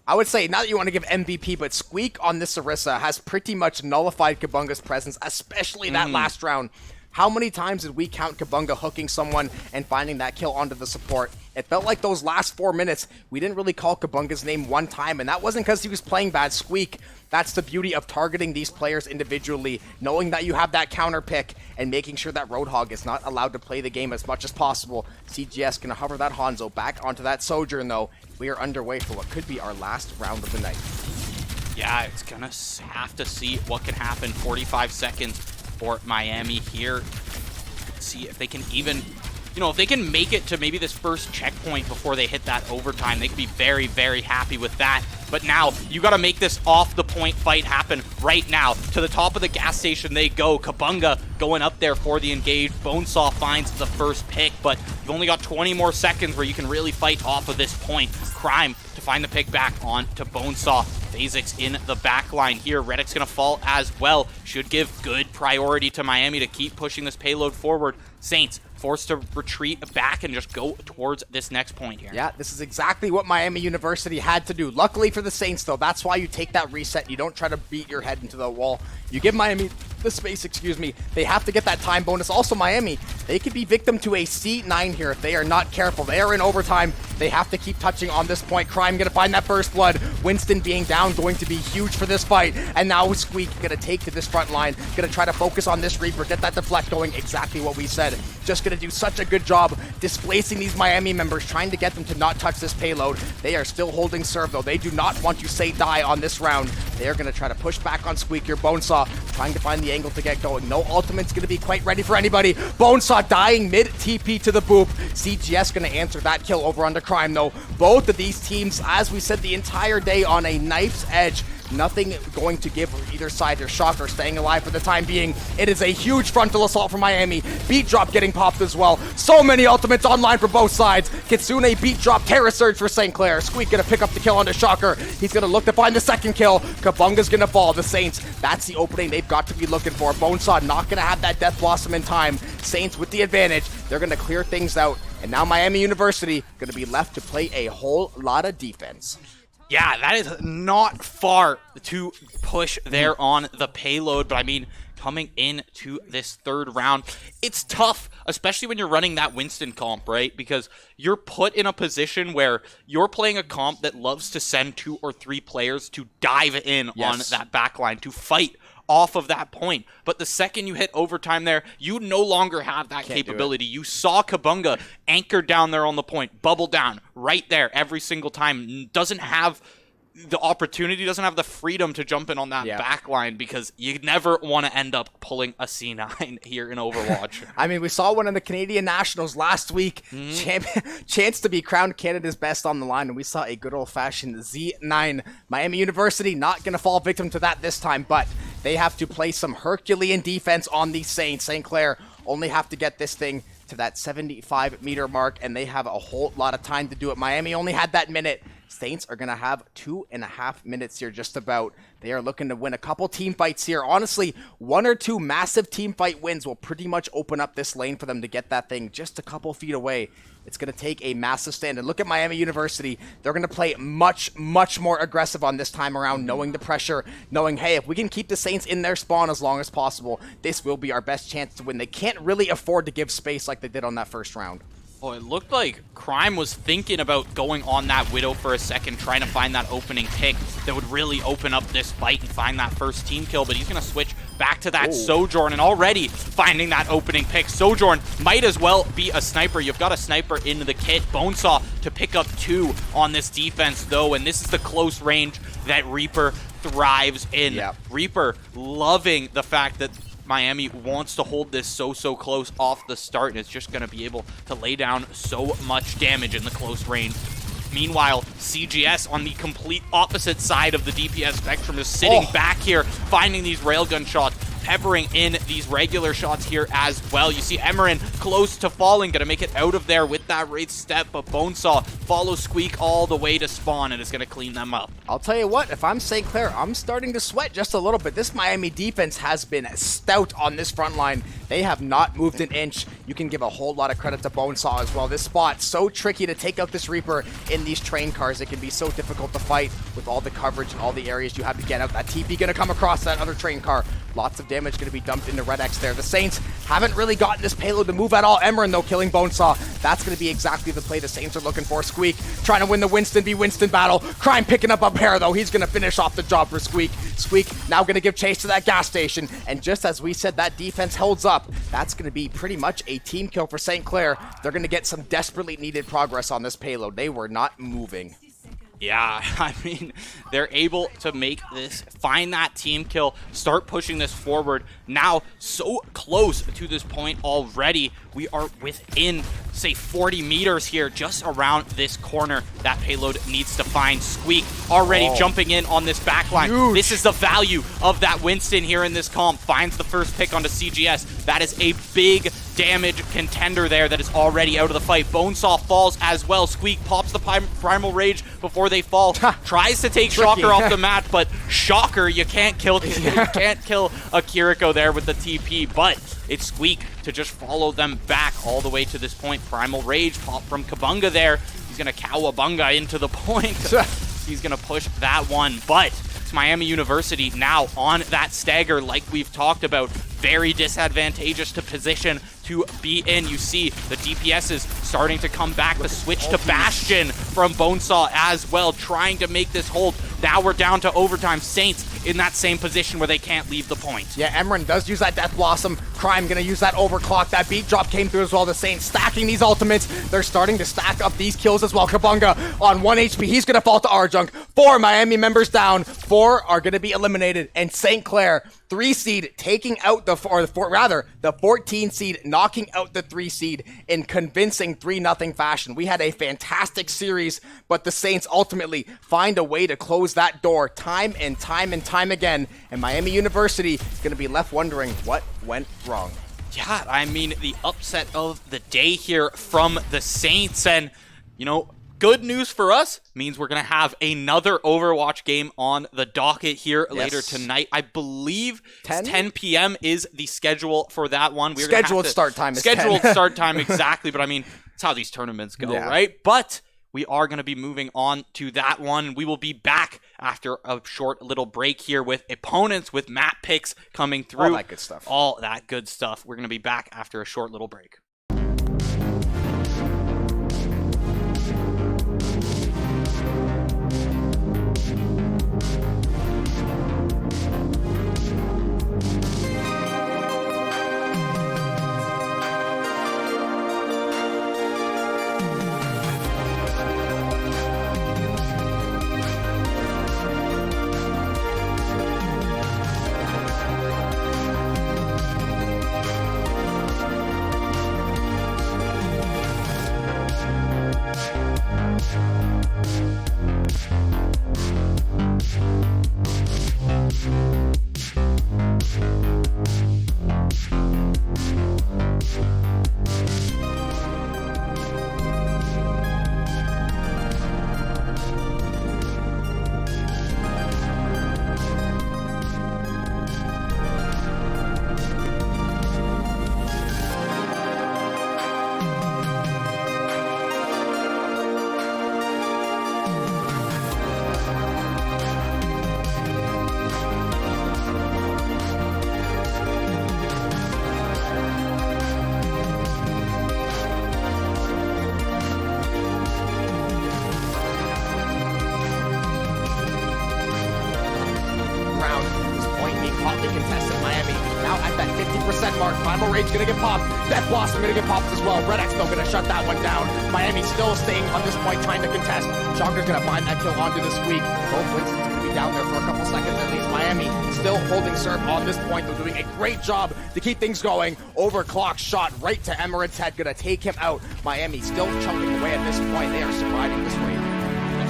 I would say, not that you want to give MVP, but Squeak on this Orisa has pretty much nullified Kabunga's presence, especially that last round. How many times did we count Kabunga hooking someone and finding that kill onto the support? It felt like those last 4 minutes, we didn't really call Kabunga's name one time, and that wasn't because he was playing bad. Squeak, that's the beauty of targeting these players individually, knowing that you have that counter pick and making sure that Roadhog is not allowed to play the game as much as possible. CGS gonna hover that Hanzo back onto that Sojourn though. We are underway for what could be our last round of the night. Yeah, it's gonna have to see what can happen. 45 seconds for Miami here. See if they can even, if they can make it to maybe this first checkpoint before they hit that overtime, they could be very, very happy with that. But now, you got to make this off-the-point fight happen right now. To the top of the gas station they go. Kabunga going up there for the engage. Bonesaw finds the first pick, but you've only got 20 more seconds where you can really fight off of this point. Crime to find the pick back on to Bonesaw. Phasix in the back line here. Reddick's going to fall as well. Should give good priority to Miami to keep pushing this payload forward. Saints forced to retreat back and just go towards this next point here. Yeah, this is exactly what Miami University had to do. Luckily for the Saints, though, that's why you take that reset. You don't try to beat your head into the wall. You give Miami the space, They have to get that time bonus. Also, Miami, they could be victim to a C9 here if they are not careful. They are in overtime. They have to keep touching on this point. Crime gonna find that first blood. Winston being down, going to be huge for this fight. And now Squeak gonna take to this front line. Gonna try to focus on this Reaper, get that deflect going, exactly what we said. Just gonna do such a good job displacing these Miami members, trying to get them to not touch this payload. They are still holding serve, though. They do not want to say die on this round. They are gonna try to push back on Squeak here. Bonesaw trying to find the angle to get going. No ultimate's gonna be quite ready for anybody. Bonesaw dying mid TP to the boop. CGS gonna answer that kill over onto Crime, though. Both of these teams, as we said the entire day, on a knife's edge. Nothing going to give either side their Shocker staying alive for the time being. It is a huge frontal assault for Miami. Beat drop getting popped as well. So many ultimates online for both sides. Kitsune beat drop, Terra Surge for St. Clair. Squeak gonna pick up the kill onto Shocker. He's gonna look to find the second kill. Kabunga's gonna fall. The Saints, that's the opening they've got to be looking for. Bonesaw not gonna have that Death Blossom in time. Saints with the advantage. They're gonna clear things out. And now Miami University gonna be left to play a whole lot of defense. Yeah, that is not far to push there on the payload, but I mean, coming into this third round, it's tough, especially when you're running that Winston comp, right? Because you're put in a position where you're playing a comp that loves to send 2 or 3 players to dive in on that backline, to fight off of that point. But the second you hit overtime there, you no longer have that capability. You saw Kabunga anchored down there on the point, bubble down right there every single time. Doesn't have the opportunity, doesn't have the freedom to jump in on that back line, because you never want to end up pulling a C9 here in Overwatch. I mean, we saw one in the Canadian Nationals last week. Chance to be crowned Canada's best on the line, and we saw a good old-fashioned Z9. Miami University not going to fall victim to that this time, but they have to play some Herculean defense on the Saints. St. Clair only have to get this thing to that 75-meter mark, and they have a whole lot of time to do it. Miami only had that minute. Saints are going to have 2.5 minutes here just about. They are looking to win a couple team fights here. Honestly, 1 or 2 massive team fight wins will pretty much open up this lane for them to get that thing just a couple feet away. It's going to take a massive stand. And look at Miami University. They're going to play much, much more aggressive on this time around, knowing the pressure, knowing, hey, if we can keep the Saints in their spawn as long as possible, this will be our best chance to win. They can't really afford to give space like they did on that first round. Oh, it looked like Crime was thinking about going on that Widow for a second, trying to find that opening pick that would really open up this fight and find that first team kill, but he's going to switch back to that Sojourn, and already finding that opening pick. Sojourn might as well be a sniper. You've got a sniper in the kit. Bonesaw to pick up 2 on this defense, though, and this is the close range that Reaper thrives in. Reaper loving the fact that Miami wants to hold this so close off the start, and it's just going to be able to lay down so much damage in the close range. Meanwhile, CGS on the complete opposite side of the DPS spectrum is sitting back here, finding these railgun shots, peppering in these regular shots here as well. You see Emeren close to falling, gonna make it out of there with that Wraith step, but Bonesaw follows Squeak all the way to spawn and is gonna clean them up. I'll tell you what, if I'm St. Clair, I'm starting to sweat just a little bit. This Miami defense has been stout on this front line. They have not moved an inch. You can give a whole lot of credit to Bonesaw as well. This spot, so tricky to take out this Reaper in these train cars. It can be so difficult to fight with all the coverage and all the areas you have to get out. That TP gonna come across that other train car. Lots of damage gonna be dumped into Red X there. The Saints haven't really gotten this payload to move at all. Emeren though killing Bonesaw. That's gonna be exactly the play the Saints are looking for. Squeak trying to win the Winston v Winston battle. Crime picking up Hair though. He's gonna finish off the job for Squeak. Squeak now gonna give chase to that gas station. And just as we said, that defense holds up. That's gonna be pretty much a team kill for St. Clair. They're gonna get some desperately needed progress on this payload. They were not moving. Yeah, I mean, they're able to make this, find that team kill, start pushing this forward. Now, so close to this point already. We are within, say, 40 meters here, just around this corner. That payload needs to find Squeak already jumping in on this backline. Huge. This is the value of that Winston here in this comp. Finds the first pick onto CGS. That is a big damage contender there that is already out of the fight. Bonesaw falls as well. Squeak pops the Primal Rage before they fall. Tries to take Tricky. Shocker off the map, but Shocker, you can't kill a Kiriko there with the TP, but it's Squeak to just follow them back all the way to this point. Primal Rage pop from Kabunga there. He's gonna Cowabunga into the point. He's gonna push that one, but it's Miami University now on that stagger like we've talked about. Very disadvantageous to position to be in. You see the DPS is starting to come back. The switch to Bastion from Bonesaw as well, trying to make this hold. Now we're down to overtime. Saints in that same position where they can't leave the point. Yeah, Emeren does use that Death Blossom. Crime gonna use that overclock. That beat drop came through as well. The Saints stacking these ultimates. They're starting to stack up these kills as well. Kabunga on 1 HP. He's gonna fall to Arjunk. 4 Miami members down. 4 are gonna be eliminated. And St. Clair, 3 seed, taking out the 14 seed, knocking out the 3 seed in convincing 3-0 fashion. We had a fantastic series, but the Saints ultimately find a way to close that door time and time and time again. And Miami University is going to be left wondering what went wrong. Yeah, I mean, the upset of the day here from the Saints. And, you know, good news for us means we're going to have another Overwatch game on the docket here later tonight. I believe 10 p.m. is the schedule for that one. Scheduled start time is scheduled 10. start time, exactly. But I mean, it's how these tournaments go, right? But we are going to be moving on to that one. We will be back after a short little break here with opponents, with map picks coming through. All that good stuff. All that good stuff. We're going to be back after a short little break. Primal Rage gonna get popped. Death Blossom gonna get popped as well. Red X though gonna shut that one down. Miami still staying on this point, trying to contest. Shocker's gonna find that kill onto this Squeak. Both Winston's gonna be down there for a couple seconds at least. Miami still holding serve on this point. They're doing a great job to keep things going. Overclock shot right to Emeren's head, gonna take him out. Miami still chunking away at this point. They are surviving this wave.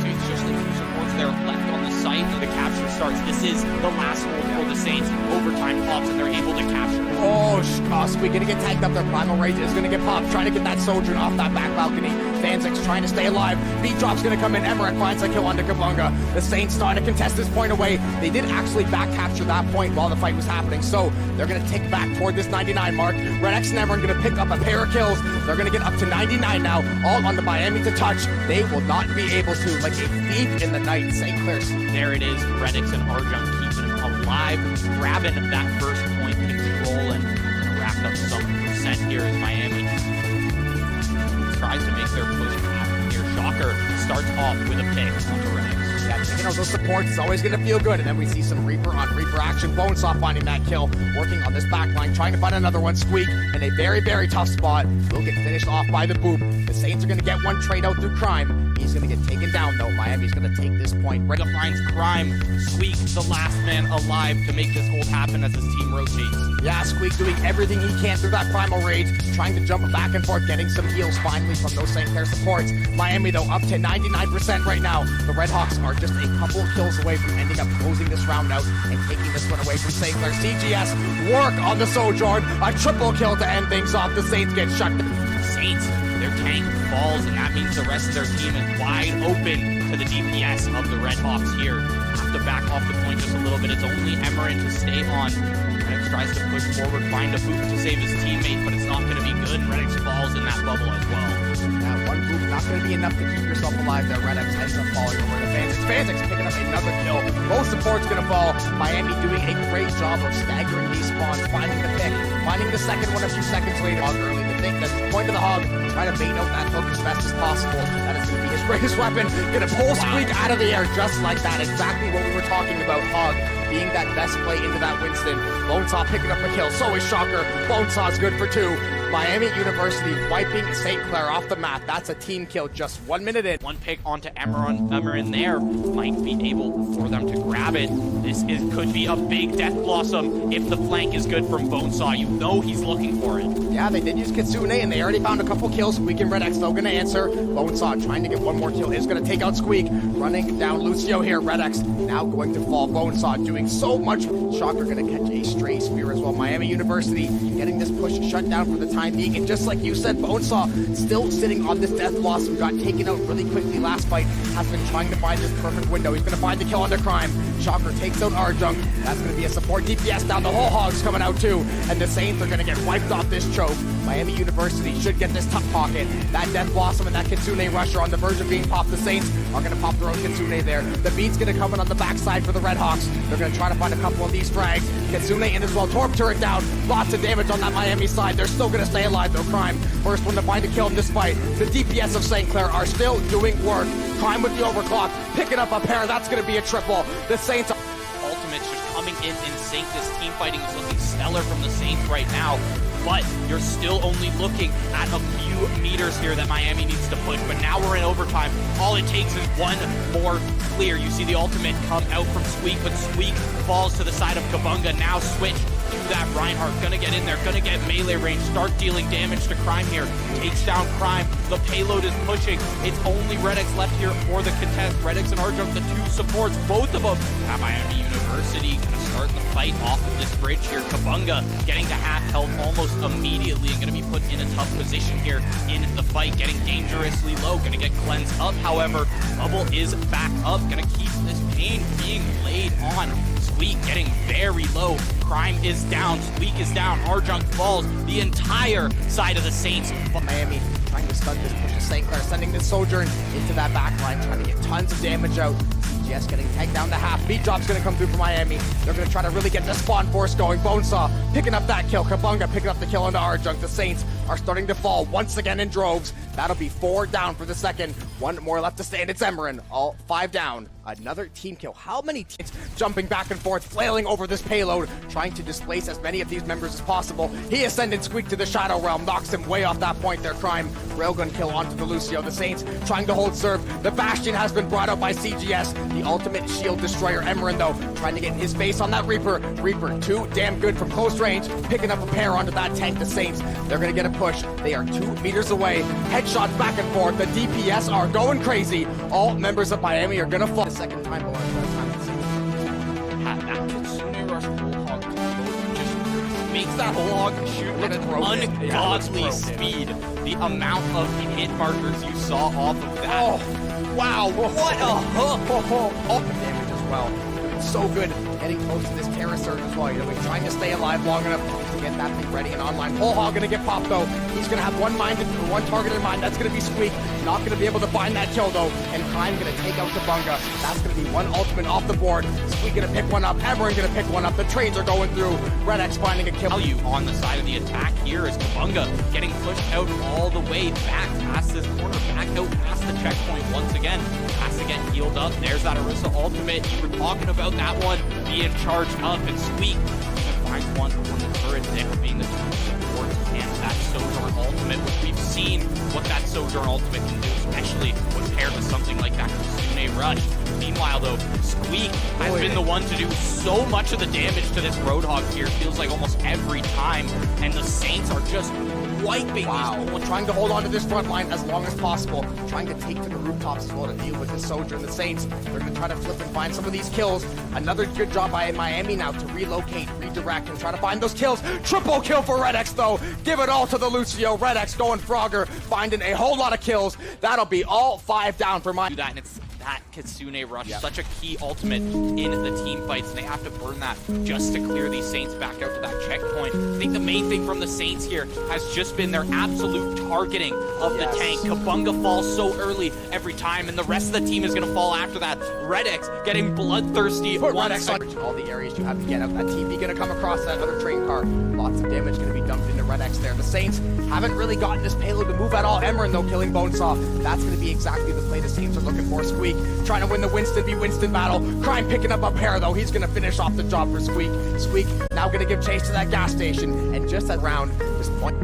It's just like two supports they're left on the site and the capture starts. This is the last hold for the Saints. Overtime pops and they're able to capture. Oh, Sweet gonna get tagged up. Their primal rage is gonna get popped, trying to get that Sojourn off that back balcony. Fanzik's trying to stay alive. Beat drop's gonna come in. Emmerich finds a kill onto Kabunga. The Saints starting to contest this point away. They did actually back capture that point while the fight was happening, so they're gonna tick back toward this 99 mark. Red X and Emmerich gonna pick up a pair of kills. They're gonna get up to 99 now, all on the Miami to touch. They will not be able to, like a thief in the night. St. Clair's. There it is. Redix and Arjun keeping him alive, grabbing that first point control and rack up some percent here as Miami tries to make their push happen here. Shocker starts off with a pick onto Redix. Yeah, taking out those supports is always going to feel good. And then we see some Reaper on Reaper action. Bonesaw finding that kill, working on this back line, trying to find another one. Squeak in a very, very tough spot. Will get finished off by the Boop. The Saints are going to get one trade out through Crime. He's going to get taken down, though. Miami's going to take this point. Red finds Crime. Squeak, the last man alive to make this hold happen as his team rotates. Yeah, Squeak doing everything he can through that primal rage, trying to jump back and forth, getting some heals finally from those St. Clair supports. Miami, though, up to 99% right now. The Redhawks are just a couple kills away from ending up closing this round out and taking this one away from St. Clair. CGS work on the Sojourn. A triple kill to end things off. The Saints get shut. Saints, their tank falls, and that means the rest of their team is wide open to the DPS of the Redhawks here. Have to back off the point just a little bit. It's only Emerin to stay on. Redix tries to push forward, find a boot to save his teammate, but it's not going to be good. Redix falls in that bubble as well. Yeah, one boot not going to be enough to keep yourself alive there. Redix ends up falling over to Fanzix. Fanzix picking up another kill. Both supports going to fall. Miami doing a great job of staggering these spawns, finding the pick, finding the second one a few seconds later. Hog early to think that's the point of the Hog. Try to bait out that hook as best as possible. That is going to be his greatest weapon. Going to pull Squeak out of the air just like that. Exactly what we were talking about. Hog being that best play into that Winston. Bonesaw picking up a kill. So is Shocker. Bonesaw's good for 2. Miami University wiping St. Clair off the map. That's a team kill just 1 minute in. One pick onto Emerin there. Might be able for them to grab it. Could be a big Death Blossom if the flank is good from Bonesaw. You know he's looking for it. Yeah, they did use Kitsune, and they already found a couple kills. Squeak and Red X though gonna answer. Bonesaw trying to get one more kill. Is gonna take out Squeak. Running down Lucio here. Red X now going to fall. Bonesaw doing so much. Shocker gonna catch a stray spear as well. Miami University getting this push shut down for the time being. And just like you said, Bonesaw still sitting on this Death Blossom. Got taken out really quickly last fight. Has been trying to find this perfect window. He's gonna find the kill under Crime. Shocker takes out Arjunk. That's gonna be a support DPS down. The whole Hog's coming out too. And the Saints are gonna get wiped off this choke. Miami University should get this tough pocket. That Death Blossom and that Kitsune Rusher on the verge of being popped. The Saints are gonna pop their own Kitsune there. The Beat's gonna come in on the backside for the Redhawks. They're gonna try to find a couple of these frags. Kitsune in as well. Torp turret down. Lots of damage on that Miami side. They're still gonna stay alive though. Crime, first one to find a kill in this fight. The DPS of St. Clair are still doing work. Crime with the overclock, picking up a pair. That's gonna be a triple. The Saints are Ultimate's just coming in sync. This team fighting is looking stellar from the Saints right now, but you're still only looking at a few meters here that Miami needs to push. But now we're in overtime. All it takes is one more clear. You see the ultimate come out from Squeak, but Squeak falls to the side of Kabunga. Now switch to that Reinhardt. Gonna get in there, gonna get melee range, start dealing damage to Crime here. Takes down Crime. The payload is pushing. It's only Redix left here for the contest. Redix and Arjunk, the 2 supports, both of them. At Miami University gonna start the fight off of this bridge here. Kabunga getting to half health almost immediately and gonna be put in a tough position here in the fight, getting dangerously low. Gonna get cleansed up, however. Bubble is back up, gonna keep this pain being laid on. Squeak getting very low. Crime is down. Squeak is down. Arjunk falls. The entire side of the Saints. Miami trying to stun this push to St. Clair, sending this Sojourn into that back line, trying to get tons of damage out. CGS getting tagged down to half. Beat drop's gonna come through for Miami. They're gonna try to really get the spawn force going. Bonesaw picking up that kill. Kabunga picking up the kill into Arjunk. The Saints are starting to fall once again in droves. That'll be 4 down for the second. 1 more left to stand. It's Emerin. All 5 down. Another team kill. How many teams jumping back and forth, flailing over this payload, trying to displace as many of these members as possible. He is sending Squeak to the Shadow Realm, knocks him way off that point. Their Crime railgun kill onto the Lucio. The Saints trying to hold serve. The Bastion has been brought out by CGS. The ultimate shield destroyer Emerin though, trying to get his face on that Reaper. Reaper too damn good from close range, picking up a pair onto that tank. The Saints, they're gonna get a push. They are 2 meters away. Headshots back and forth. The DPS are going crazy. All members of Miami are gonna fall. The second time, but That Kitsune Rush Bullhog combo just makes that log shoot at an ungodly speed. The amount of hit markers you saw off of that. Oh, wow. What a hook. Oh, the damage as well. So good getting close to this Terra Surge as well. You know, he's trying to stay alive long enough to get that thing ready and online. Bullhog gonna get popped though. He's gonna have one target in mind. That's gonna be Squeak. Not gonna be able to find that kill though. And Klein gonna take out Kabunga. That's gonna be one ultimate off the board. Squeak gonna pick one up. Everyone gonna pick one up. The trades are going through. Red X finding a kill. Value on the side of the attack here is Kabunga getting pushed out all the way back past this corner, back out past the checkpoint once again. Has to get healed up. There's that Orisa ultimate. You were talking about that one being charged up, and Squeak finds one on the turret there being the support and that Sojourn ultimate, which we've seen what that Sojourn ultimate can do, especially when paired with something like that Kitsune Rush. Meanwhile, though, Squeak has been the one to do so much of the damage to this Roadhog here. Feels like almost every time, and the Saints are just wiping these. Well, trying to hold on to this front line as long as possible, trying to take to the rooftops as well to deal with the Sojourn. The Saints, they're going to try to flip and find some of these kills. Another good job by Miami now to relocate, redirect, and try to find those kills. Triple kill for Red X though. Give it all to the Lucio. Red X going Frogger, finding a whole lot of kills. That'll be all 5 down for Miami. Do that, and it's that Kitsune Rush, such a key ultimate in the team fights. They have to burn that just to clear these Saints back out to that checkpoint. I think the main thing from the Saints here has just been their absolute targeting of the tank. Kabunga falls so early every time, and the rest of the team is going to fall after that. Red X getting bloodthirsty. Red X all the areas you have to get out. That TV going to come across that other train car. Lots of damage going to be dumped into Red X there. The Saints haven't really gotten this payload to move at all. Emerin though killing Bonesaw. That's going to be exactly the play the Saints are looking for. Squeak trying to win the Winston v Winston battle. Crime picking up a pair though. He's going to finish off the job for Squeak. Squeak now going to give chase to that gas station, and just that round, this point.